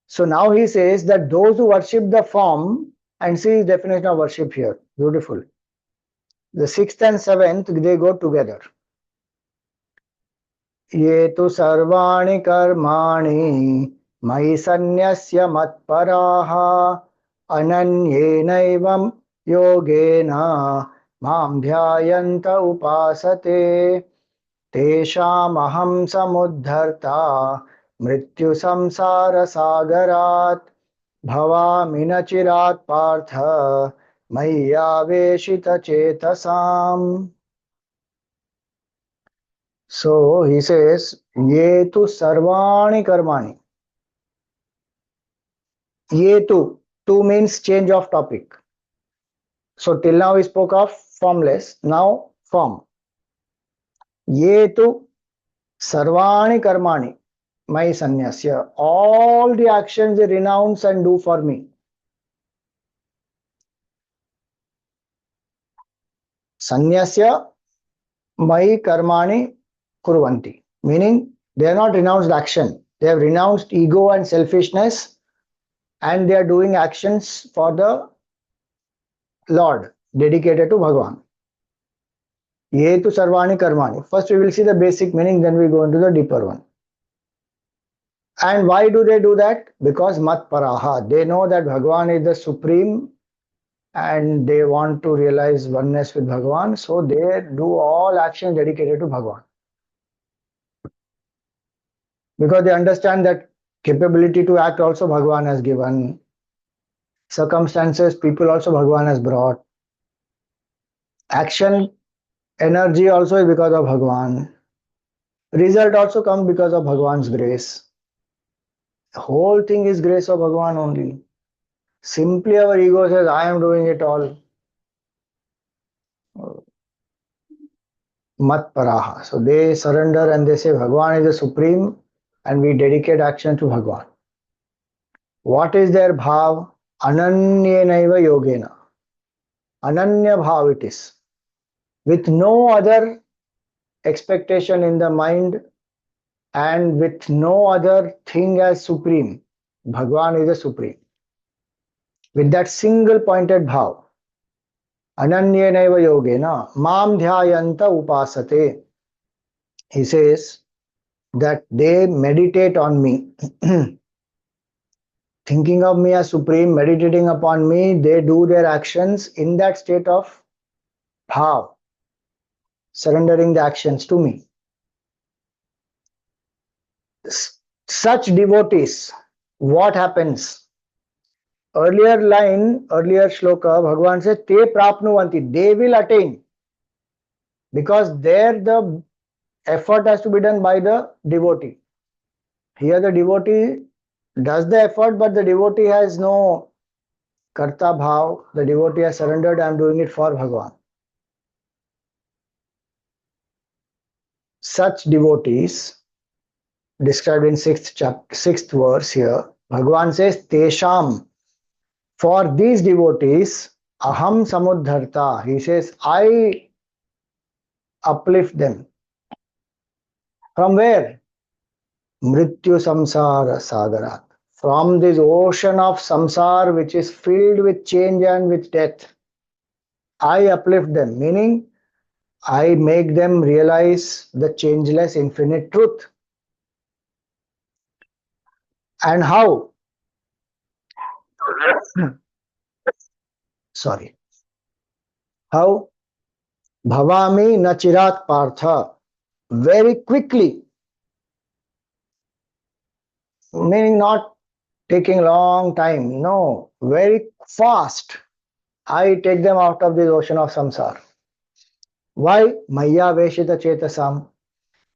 So now he says that those who worship the form, and see his definition of worship here, beautiful. The 6th and 7th, they go together. Ye tu sarvani karmani mai sanyasya matparaha ananyenaivam yogena मां ध्यायन्त उपासते तेषामहं समुद्धर्ता मृत्यु संसार सागरात् भवामि न चिरात् Partha मय्यावेशित चेतसाम्. So he says, ये तु सर्वाणि कर्माणि. ये tu means change of topic. So till now we spoke of formless, now form. ये तु सर्वाणि कर्माणि मयि सन्न्यस्य. All the actions they renounce and do for me. Sanyasya मयि कर्माणि kurvanti. Meaning they have not renounced action. They have renounced ego and selfishness and they are doing actions for the Lord, dedicated to Bhagavan. Ye tu sarvani karmani. First we will see the basic meaning, then we go into the deeper one. And why do they do that? Because mat paraha. They know that Bhagavan is the supreme and they want to realize oneness with Bhagavan. So they do all actions dedicated to Bhagavan. Because they understand that capability to act also Bhagavan has given. Circumstances, people also Bhagavan has brought. Action, energy also is because of Bhagavan. Result also comes because of Bhagavan's grace. The whole thing is grace of Bhagavan only. Simply our ego says, I am doing it all. Mat paraha. So they surrender and they say Bhagavan is the supreme and we dedicate action to Bhagavan. What is their bhav? Ananyenaiva yogena. Ananya bhav it is. With no other expectation in the mind and with no other thing as supreme. Bhagavan is the supreme. With that single pointed bhav. Ananyenaiva yogena. Mam dhyayanta upasate. He says that they meditate on me. Thinking of me as supreme, meditating upon me, they do their actions in that state of bhav, surrendering the actions to me. Such devotees, what happens? Earlier line, earlier shloka, Bhagavan says, Te prapnuvanti, they will attain. Because there the effort has to be done by the devotee. Here the devotee does the effort, but the devotee has no karta bhav. The devotee has surrendered, I am doing it for Bhagavan. Such devotees, described in sixth verse here, Bhagavan says, Tesham. For these devotees, aham samuddharta. He says, I uplift them. From where? Mrityu samsara sagarat. From this ocean of samsara which is filled with change and with death. I uplift them, meaning I make them realize the changeless infinite truth. And how? Sorry. How? Bhavami nachirat partha. Very quickly. Meaning not taking long time. No. Very fast. I take them out of this ocean of samsara. Why? Maya veshita chetasam.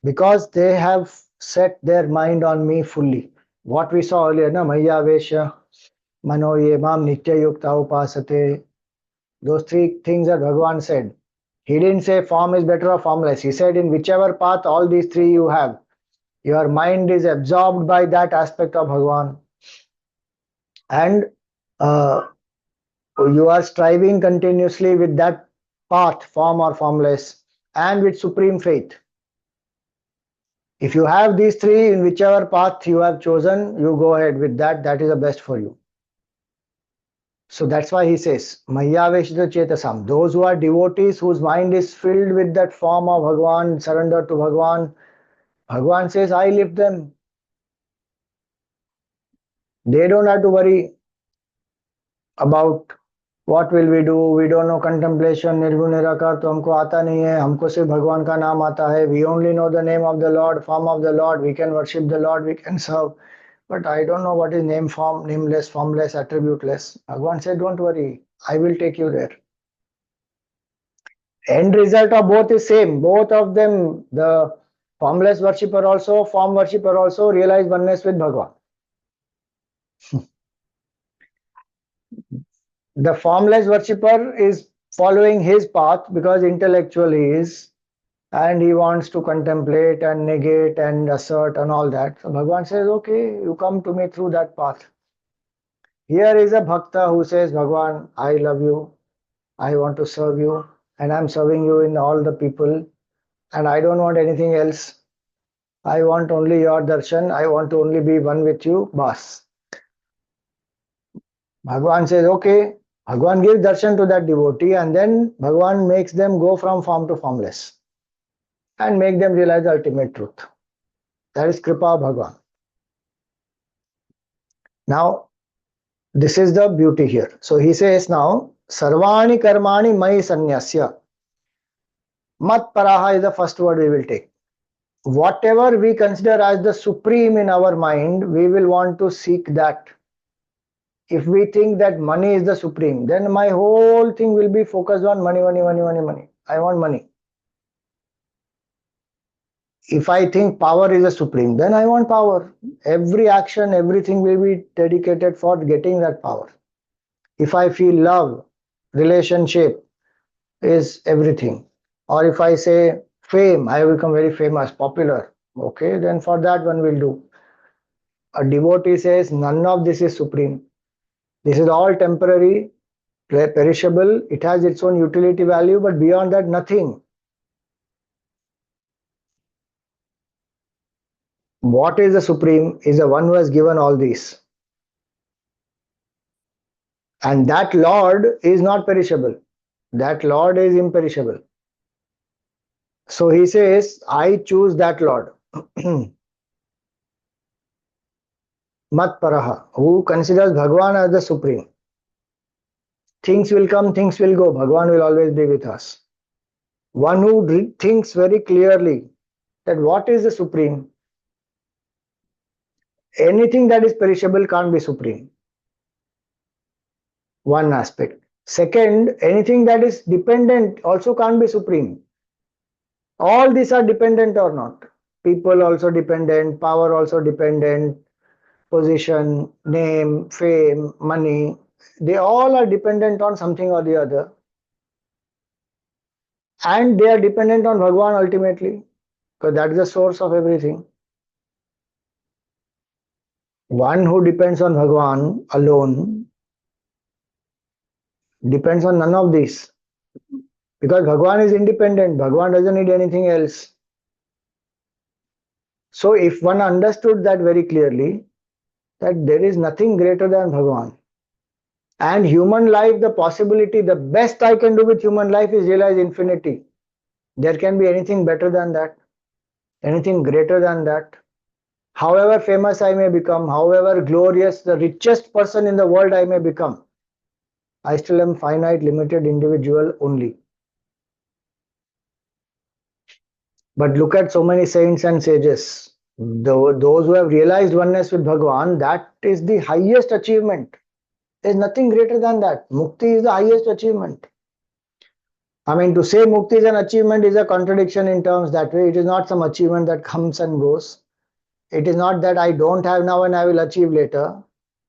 Because they have set their mind on me fully. What we saw earlier, na Maya vesha, mano ye mam nitya yukta upasate. Those three things that Bhagavan said. He didn't say form is better or formless. He said in whichever path all these three you have, your mind is absorbed by that aspect of Bhagavan. And you are striving continuously with that path, form or formless, and with supreme faith. If you have these three, in whichever path you have chosen, you go ahead with that. That is the best for you. So that's why he says, Maya Veshita Chetasam. Those who are devotees, whose mind is filled with that form of Bhagavan, surrender to Bhagavan, Bhagavan says, I lift them. They don't have to worry about What will we do? We don't know contemplation, निर्गुण निराकार तो हमको आता नहीं है, हमको सिर्फ भगवान का नाम आता है. We only know the name of the Lord, form of the Lord. We can worship the Lord, we can serve. But I don't know what is name, form, nameless, formless, attributeless. Bhagwan said, don't worry, I will take you there. End result of both is same. Both of them, the formless worshipper also, form worshipper also realize oneness with Bhagwan. The formless worshipper is following his path because intellectual he is, and he wants to contemplate and negate and assert and all that. So Bhagwan says, okay, you come to me through that path. Here is a bhakta who says, Bhagwan, I love you, I want to serve you, and I'm serving you in all the people, and I don't want anything else. I want only your darshan, I want to only be one with you, bas. Bhagwan says, okay. Bhagwan gives darshan to that devotee, and then Bhagwan makes them go from form to formless and make them realize the ultimate truth. That is Kripa Bhagwan. Now, this is the beauty here. So he says now, Sarvani Karmani Mai Sanyasya. Mat Paraha is the first word we will take. Whatever we consider as the supreme in our mind, we will want to seek that. If we think that money is the supreme, then my whole thing will be focused on money, money, money, money, money. I want money. If I think power is the supreme, then I want power. Every action, everything will be dedicated for getting that power. If I feel love, relationship is everything. Or if I say fame, I become very famous, popular. Okay, then for that one will do. A devotee says none of this is supreme. This is all temporary, perishable. It has its own utility value, but beyond that, nothing. What is the supreme is the one who has given all these. And that Lord is not perishable. That Lord is imperishable. So he says, I choose that Lord. Mat Paraha, who considers Bhagwan as the supreme. Things will come, things will go. Bhagwan will always be with us. One who thinks very clearly that what is the supreme? Anything that is perishable can't be supreme. One aspect. Second, anything that is dependent also can't be supreme. All these are dependent or not. People also dependent, power also dependent, position, name, fame, money, they all are dependent on something or the other. And they are dependent on Bhagwan ultimately, because that is the source of everything. One who depends on Bhagwan alone depends on none of these. Because Bhagwan is independent, Bhagwan doesn't need anything else. So if one understood that very clearly, that there is nothing greater than Bhagwan. And human life, the possibility, the best I can do with human life is realize infinity. There can be anything better than that, anything greater than that. However famous I may become, however glorious, the richest person in the world I may become, I still am finite, limited individual only. But look at so many saints and sages. Those who have realized oneness with Bhagwan, that is the highest achievement. There is nothing greater than that. Mukti is the highest achievement. I mean, to say Mukti is an achievement is a contradiction in terms that way. It is not some achievement that comes and goes. It is not that I don't have now and I will achieve later.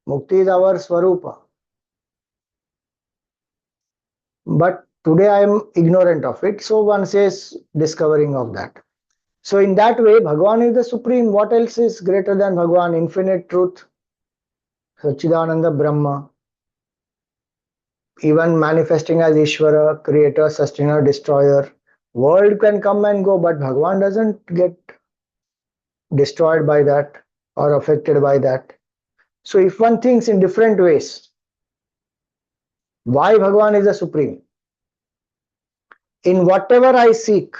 Mukti is our Swarupa. But today I am ignorant of it. So one says discovering of that. So in that way, Bhagwan is the supreme. What else is greater than Bhagwan? Infinite truth, Satchidananda Brahma, even manifesting as Ishvara, creator, sustainer, destroyer. World can come and go, but Bhagwan doesn't get destroyed by that or affected by that. So if one thinks in different ways, why Bhagwan is the supreme? In whatever I seek,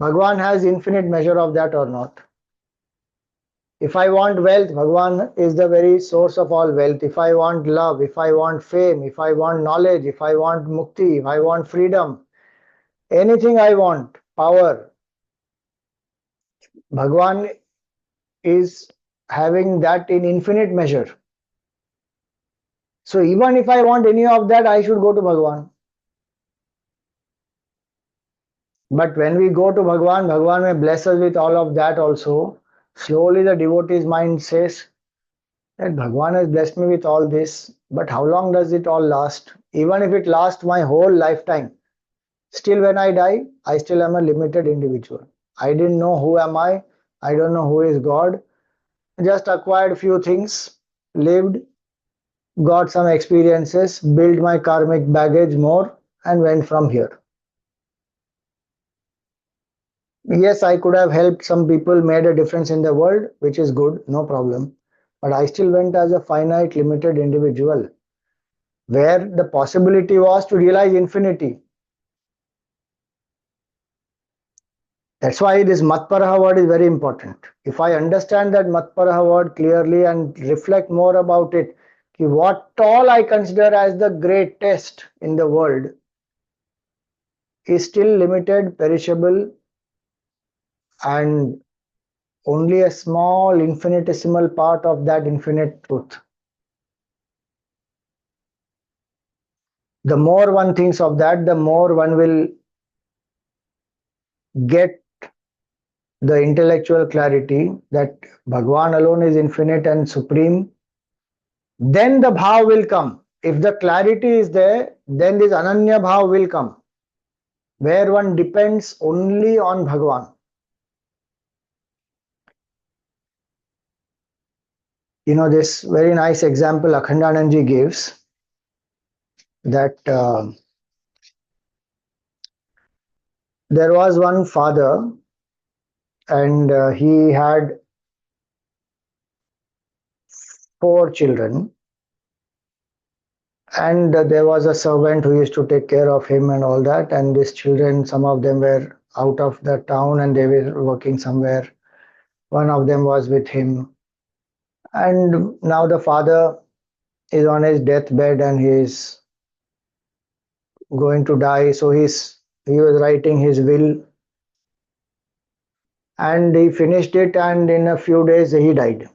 Bhagwan has infinite measure of that or not? If I want wealth, Bhagwan is the very source of all wealth. If I want love, if I want fame, if I want knowledge, if I want mukti, if I want freedom, anything I want, power, Bhagwan is having that in infinite measure. So even if I want any of that, I should go to Bhagwan. But when we go to Bhagwan, Bhagwan may bless us with all of that also. Slowly the devotee's mind says that Bhagwan has blessed me with all this, but how long does it all last? Even if it lasts my whole lifetime, still when I die, I still am a limited individual. I didn't know who am I don't know who is God. Just acquired few things, lived, got some experiences, built my karmic baggage more, and went from here. Yes, I could have helped some people, made a difference in the world, which is good, no problem. But I still went as a finite, limited individual, where the possibility was to realize infinity. That's why this Matparaha word is very important. If I understand that Matparaha word clearly and reflect more about it, what all I consider as the greatest in the world is still limited, perishable, and only a small infinitesimal part of that infinite truth. The more one thinks of that, the more one will get the intellectual clarity that Bhagwan alone is infinite and supreme. Then the bhav will come. If the clarity is there, then this Ananya bhav will come, where one depends only on Bhagwan. You know, this very nice example Akhandanandji gives, that there was one father, and he had 4 children, and there was a servant who used to take care of him and all that. And these children, some of them were out of the town and they were working somewhere. One of them was with him, and now the father is on his deathbed and he is going to die. So he was writing his will, and he finished it, and in a few days he died.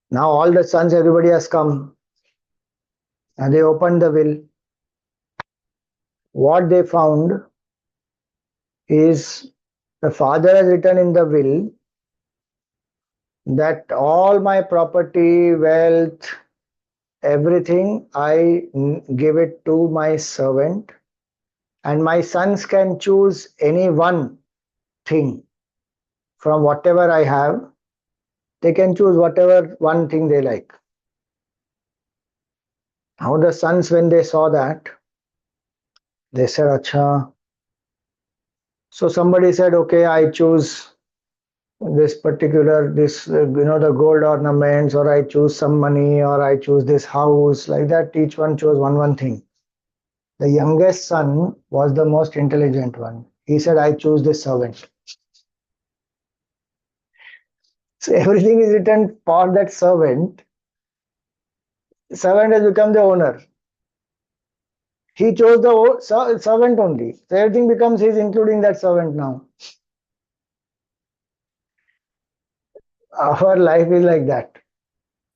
Now all the sons, everybody has come, and they opened the will. What they found is the father has written in the will that all my property, wealth, everything, I give it to my servant, and my sons can choose any one thing from whatever I have. They can choose whatever one thing they like. Now the sons, when they saw that, they said, Acha. So somebody said, okay, I choose this particular, the gold ornaments, or I choose some money, or I choose this house, like that. Each one chose one thing. The youngest son was the most intelligent one. He said, I choose this servant. So everything is written for that servant. The servant has become the owner. He chose the servant only. So everything becomes his, including that servant now. Our life is like that.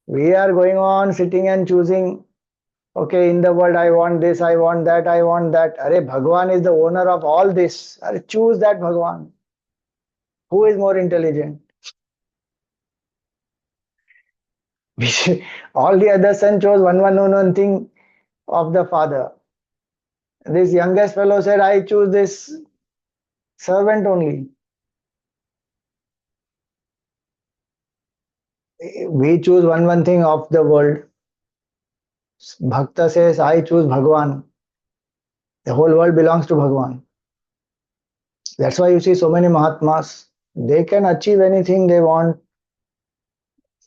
We are going on sitting and choosing, okay, in the world I want this, I want that, I want that. Arey, Bhagwan is the owner of all this. Arey, choose that Bhagwan. Who is more intelligent? All the other sons chose one thing of the father. This youngest fellow said, I choose this servant only. We choose one thing of the world. Bhakta says, I choose Bhagwan. The whole world belongs to Bhagwan. That's why you see so many Mahatmas. They can achieve anything they want.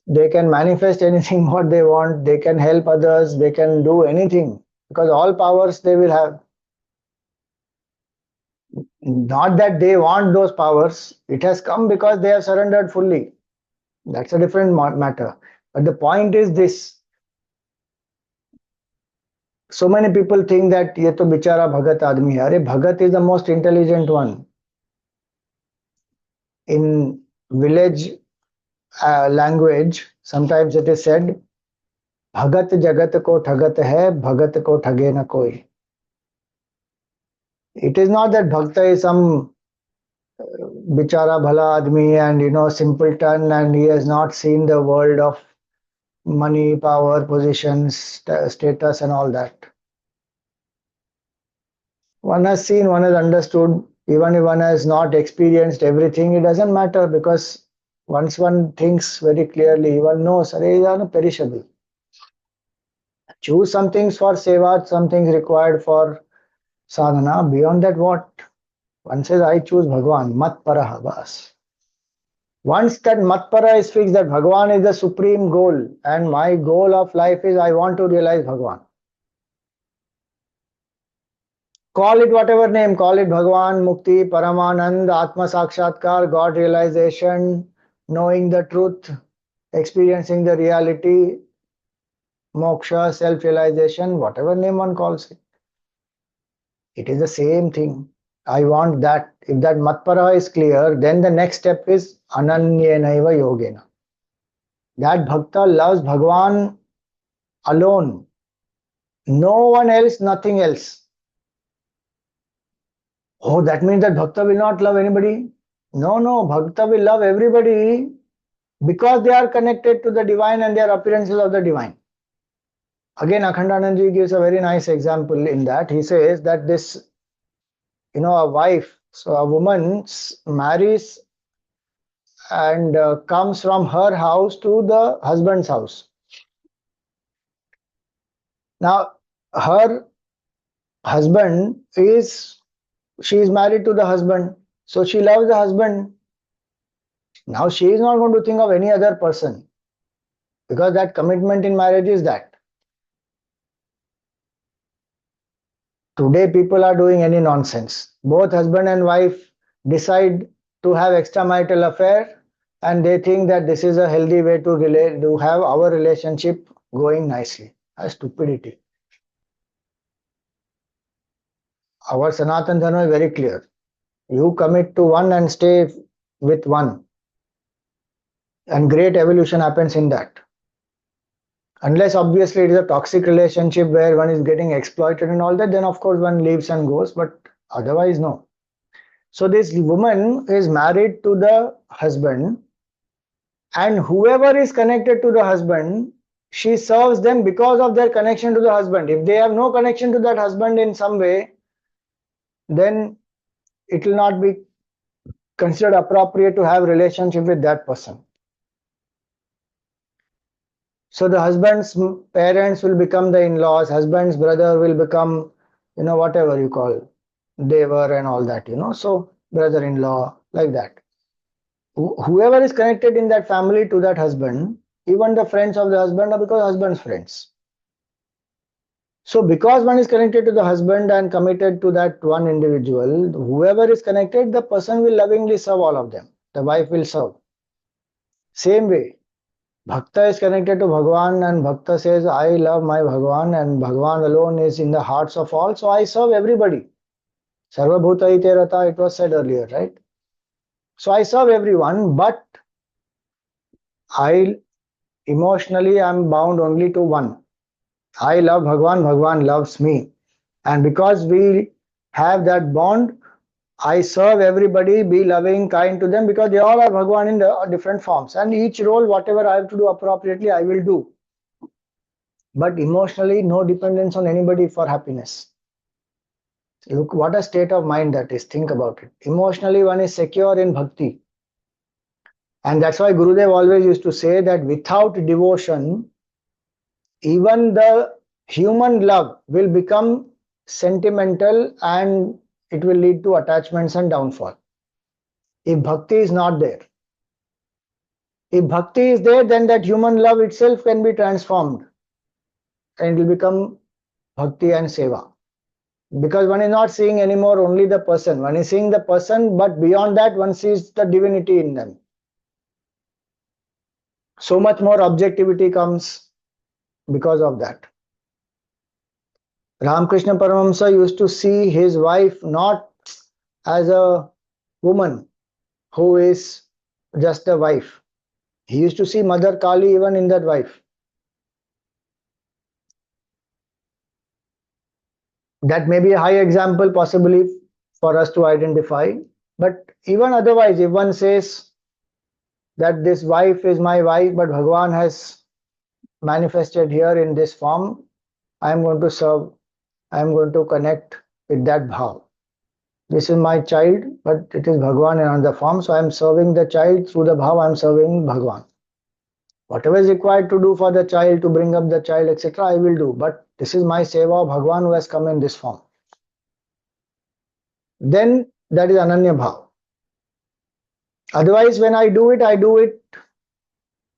They can manifest anything what they want. They can help others. They can do anything, because all powers they will have. Not that they want those powers, it has come because they have surrendered fully. That's a different matter. But the point is this, so many people think that ye to bichara bhagat aadmi hai. Arey, bhagat is the most intelligent one. In village language, sometimes it is said, bhagat jagat ko thagat hai, bhagat ko thage na koi. It is not that bhakta is some bichara bhala admi and simpleton, and he has not seen the world of money, power, positions, status and all that. One has seen, one has understood, even if one has not experienced everything, it doesn't matter, because once one thinks very clearly, one knows, they are perishable. Choose some things for seva, some things required for sadhana. Beyond that, what? One says, I choose Bhagwan, mat paraha bas. Once that matpara is fixed, that Bhagwan is the supreme goal, and my goal of life is I want to realize Bhagwan. Call it whatever name, call it Bhagwan, Mukti, Paramanand, Atma Sakshatkar, God realization, knowing the truth, experiencing the reality, moksha, self-realization, whatever name one calls it. It is the same thing. I want that. If that matpara is clear, then the next step is ananyenaiva yogena. That bhakta loves Bhagwan alone. No one else, nothing else. Oh, that means that bhakta will not love anybody? No, bhakta will love everybody because they are connected to the divine and they are appearances of the divine. Again, Akhandanandji gives a very nice example in that. He says that this, a wife, so a woman marries and comes from her house to the husband's house. Now, her husband she is married to the husband, so she loves the husband. Now she is not going to think of any other person, because that commitment in marriage is that. Today people are doing any nonsense. Both husband and wife decide to have extramarital affair, and they think that this is a healthy way to have our relationship going nicely. A stupidity. Our Sanatan Dharma is very clear. You commit to one and stay with one, and great evolution happens in that. Unless obviously it is a toxic relationship where one is getting exploited and all that, then of course one leaves and goes, but otherwise no. So this woman is married to the husband, and whoever is connected to the husband, she serves them because of their connection to the husband. If they have no connection to that husband in some way, then it will not be considered appropriate to have relationship with that person. So the husband's parents will become the in-laws, husband's brother will become, whatever you call, devar and all that, so brother-in-law, like that. Whoever is connected in that family to that husband, even the friends of the husband are because husband's friends. So because one is connected to the husband and committed to that one individual, whoever is connected, the person will lovingly serve all of them. The wife will serve. Same way, Bhakta is connected to Bhagwan, and Bhakta says, I love my Bhagwan, and Bhagwan alone is in the hearts of all, so I serve everybody. Sarva Bhuta Ite Rata, it was said earlier, right? So I serve everyone, but I emotionally am bound only to one. I love Bhagwan, Bhagwan loves me. And because we have that bond, I serve everybody, be loving, kind to them, because they all are Bhagwan in the different forms. And each role, whatever I have to do appropriately, I will do. But emotionally, no dependence on anybody for happiness. Look, what a state of mind that is. Think about it. Emotionally, one is secure in bhakti. And that's why Gurudev always used to say that without devotion, even the human love will become sentimental and it will lead to attachments and downfall. If bhakti is not there, if bhakti is there, then that human love itself can be transformed and it will become bhakti and seva. Because one is not seeing anymore only the person. One is seeing the person, but beyond that, one sees the divinity in them. So much more objectivity comes because of that. Ramakrishna Paramahamsa used to see his wife not as a woman who is just a wife. He used to see Mother Kali even in that wife. That may be a high example possibly for us to identify. But even otherwise, if one says that this wife is my wife, but Bhagwan has manifested here in this form, I am going to serve, I am going to connect with that bhav. This is my child, but it is Bhagwan in another form, so I am serving the child through the bhav, I am serving Bhagwan. Whatever is required to do for the child, to bring up the child, etc., I will do. But this is my seva of Bhagwan who has come in this form. Then that is Ananya Bhav. Otherwise, when I do it,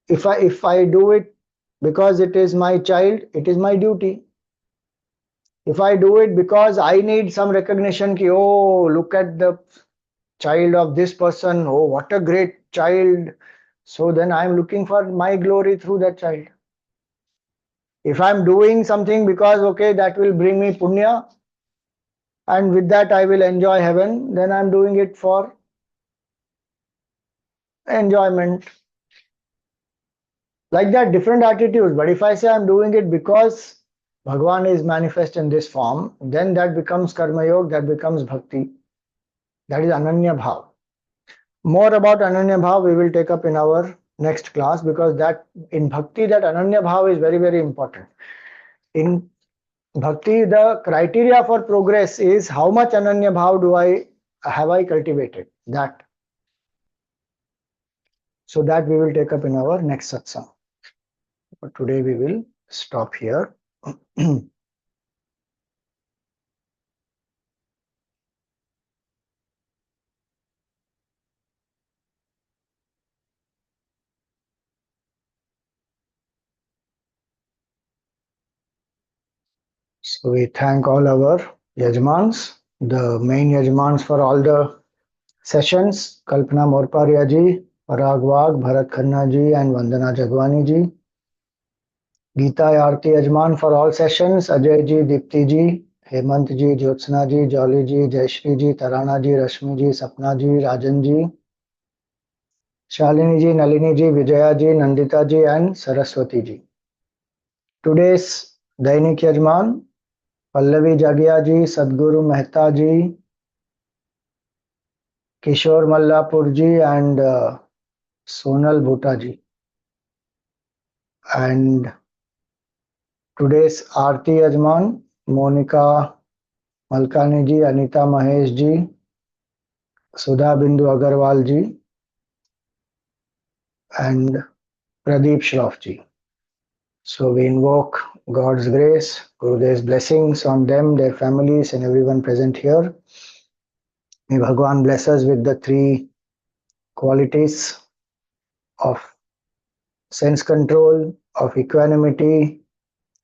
if I do it because it is my child, it is my duty. If I do it because I need some recognition, ki, oh, look at the child of this person, oh, what a great child. So then I am looking for my glory through that child. If I am doing something because, okay, that will bring me punya, and with that I will enjoy heaven, then I am doing it for enjoyment. Like that, different attitudes. But if I say I'm doing it because Bhagwan is manifest in this form, then that becomes Karma Yoga, that becomes Bhakti. That is Ananya Bhav. More about Ananya Bhav we will take up in our next class, because that in Bhakti, that Ananya Bhav is very, very important. In Bhakti, the criteria for progress is how much Ananya Bhav have I cultivated. That. So that we will take up in our next satsang. But today we will stop here. So we thank all our Yajmans, the main Yajmans for all the sessions, Kalpana Morparia ji, Parag Wag, Bharat Khanna ji and Vandana Jagwani ji. Geeta Aarti Yajman for all sessions, Ajay ji, Dipti ji, Hemant ji, Jyotsna ji, Jolly ji, Jayashri ji, Tarana ji, Rashmi ji, Sapna ji, Rajan ji, Shalini ji, Nalini ji, Vijaya ji, Nandita ji and Saraswati ji. Today's Dainik Yajman, Pallavi Jagia ji, Sadguru Mehta ji, Kishore Mallapur ji and Sonal Bhuta ji. And today's Aarti Yajman, Monica Malkani ji, Anita Mahesh ji, Sudha Bindu Agarwal ji and Pradeep Shroff ji. So we invoke God's grace, Gurudev's blessings on them, their families and everyone present here. May Bhagwan bless us with the three qualities of sense control, of equanimity,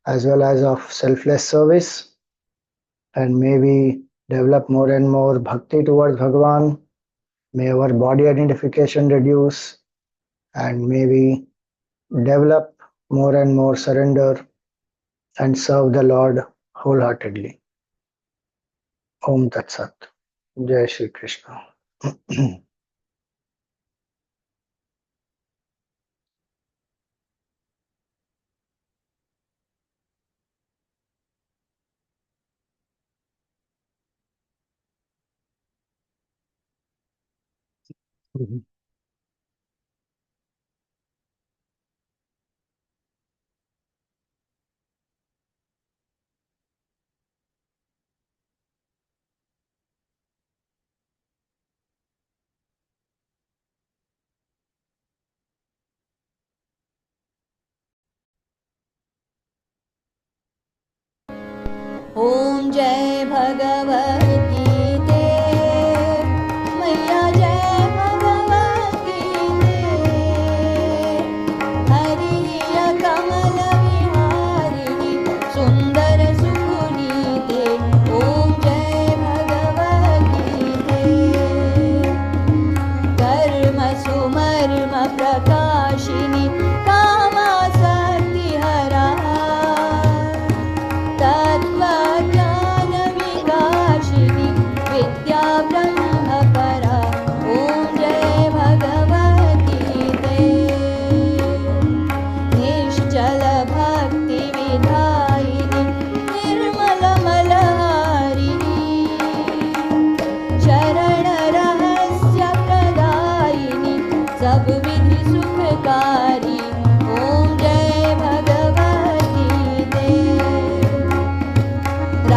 as well as of selfless service. And may we develop more and more bhakti towards Bhagwan. May our body identification reduce, and may we develop more and more surrender and serve the Lord wholeheartedly. Om Tat Sat. Jai Shri Krishna. ॐ जय भगवद्गीते मैया जय भगवद्गीते हरिया कमल विहारिणि सुन्दर सुनीते ॐ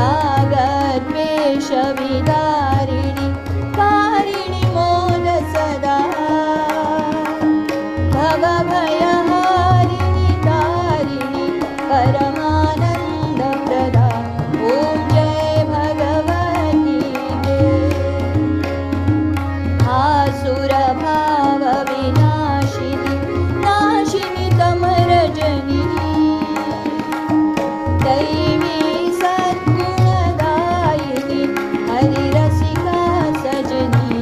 रागद्वेषविदारिणि कारिणि मोद सदा भवभयहारिणि तारिणि परमानन्दप्रदा ॐ जय भगवती आसुरभावविनाशिनि नाशिनि तमरजनी दैवी सद्गुणदायिनि हरिरसिका सजनी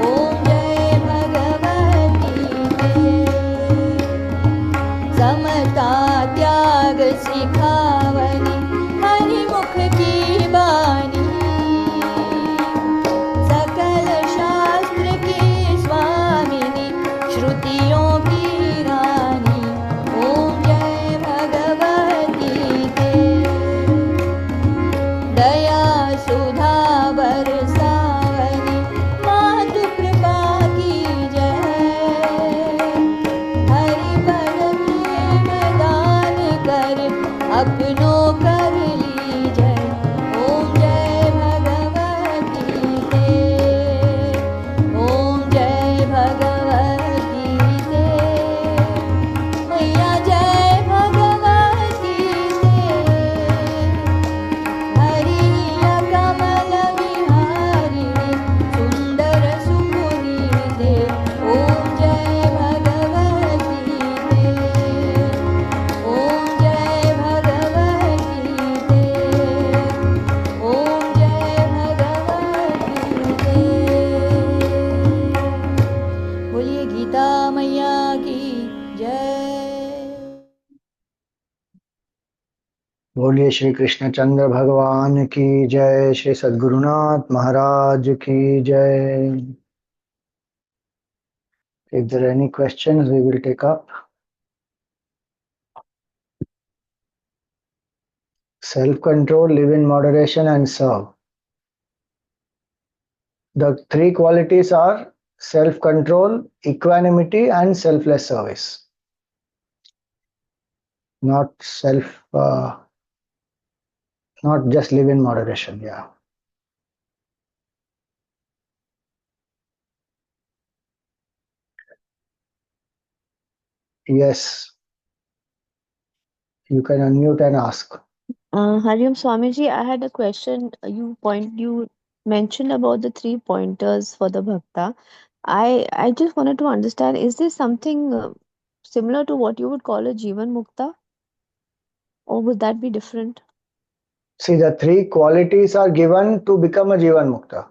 ॐ जय भगवती समता त्याग सिखावनी हरिमुख की बानी सकल शास्त्र की स्वामिनी श्रुतियों की रानी ॐ जय भगवती दया सुधा बरसावनी मातु कृपा की जय हरि पद प्रेम दान कर अपनों कर लीजय ॐ जय भगवती ॐ जय भगवती मैया जय भगवती हरिया कमल विहारिणि सुंदर सुपुनीते ॐ जय भगवती ॐ जय भगवती ॐ जय भगवती बोलिए गीता मैया की जय बोलिए श्री कृष्णचंद्र भगवान की जय, श्री सद्गुरुनाथ महाराज की जय. If there are any questions, we will take up. Self-control, live in moderation, and serve. The three qualities are self-control, equanimity, and selfless service. Not not just live in moderation. Yeah. Yes. You can unmute and ask. Hariom Swamiji, I had a question. You mentioned about the three pointers for the bhakta. I just wanted to understand, is this something similar to what you would call a Jivan Mukta, or would that be different? See, the three qualities are given to become a Jivan Mukta.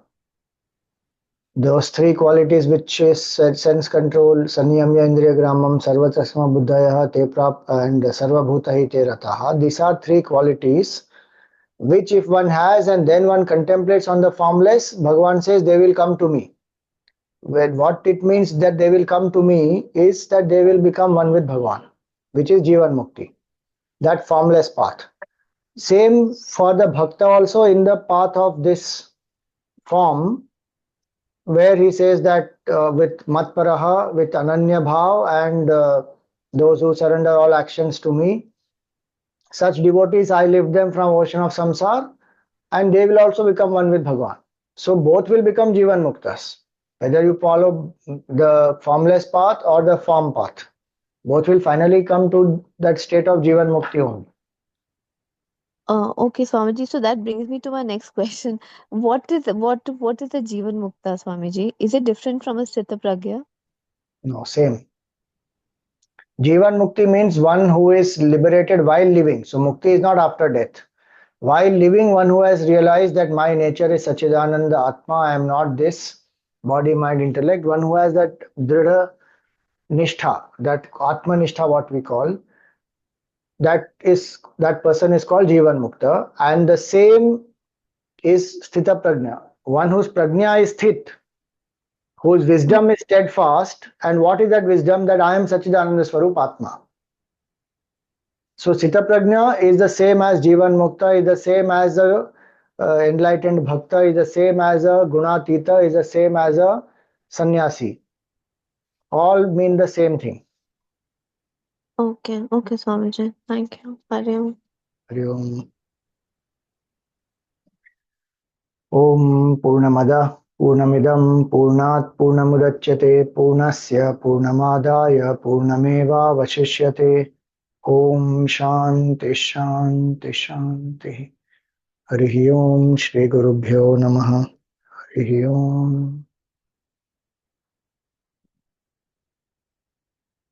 Those three qualities, which is sense control, Saniyamya Indriya Gramam, Sarvatasma Buddhaya, Te Prap, and Sarvabhuta Te Rataha. These are three qualities which, if one has and then one contemplates on the formless, Bhagavan says they will come to me. Well, what it means that they will come to me is that they will become one with Bhagavan, which is Jivan Mukti, that formless path. Same for the Bhakta also, in the path of this form, where he says that with Matparaha, with Ananya Bhav, and those who surrender all actions to me, such devotees I lift them from ocean of samsara, and they will also become one with Bhagavan. So both will become Jivan Muktas, whether you follow the formless path or the form path. Both will finally come to that state of Jivan Mukti only. Okay, Swamiji. So that brings me to my next question. What is the Jivan Mukta, Swamiji? Is it different from a Sthita Pragya? No, same. Jivan Mukti means one who is liberated while living. So Mukti is not after death. While living, one who has realized that my nature is Sachidananda Atma, I am not this body, mind, intellect. One who has that Dridha Nishtha, that Atma Nishtha, what we call, that person is called Jivan Mukta. And the same is Sthita Prajna. One whose Prajna is Sthit, whose wisdom is steadfast. And what is that wisdom? That I am Sachidananda Swarup Atma. So Sthita Prajna is the same as Jivan Mukta, is the same as a enlightened Bhakta, is the same as a Gunatita, is the same as a Sannyasi. All mean the same thing. Okay, Swamiji. Thank you. Hariom. Hari Om. ॐ पूर्णमदः पूर्णमिदं पूर्णात् पूर्णमुदच्यते पूर्णस्य पूर्णमादाय पूर्णमेवावशिष्यते ॐ शान्ति शान्ति शान्तिः हरिः ओम श्री गुरुभ्यो नमः हरिः ओम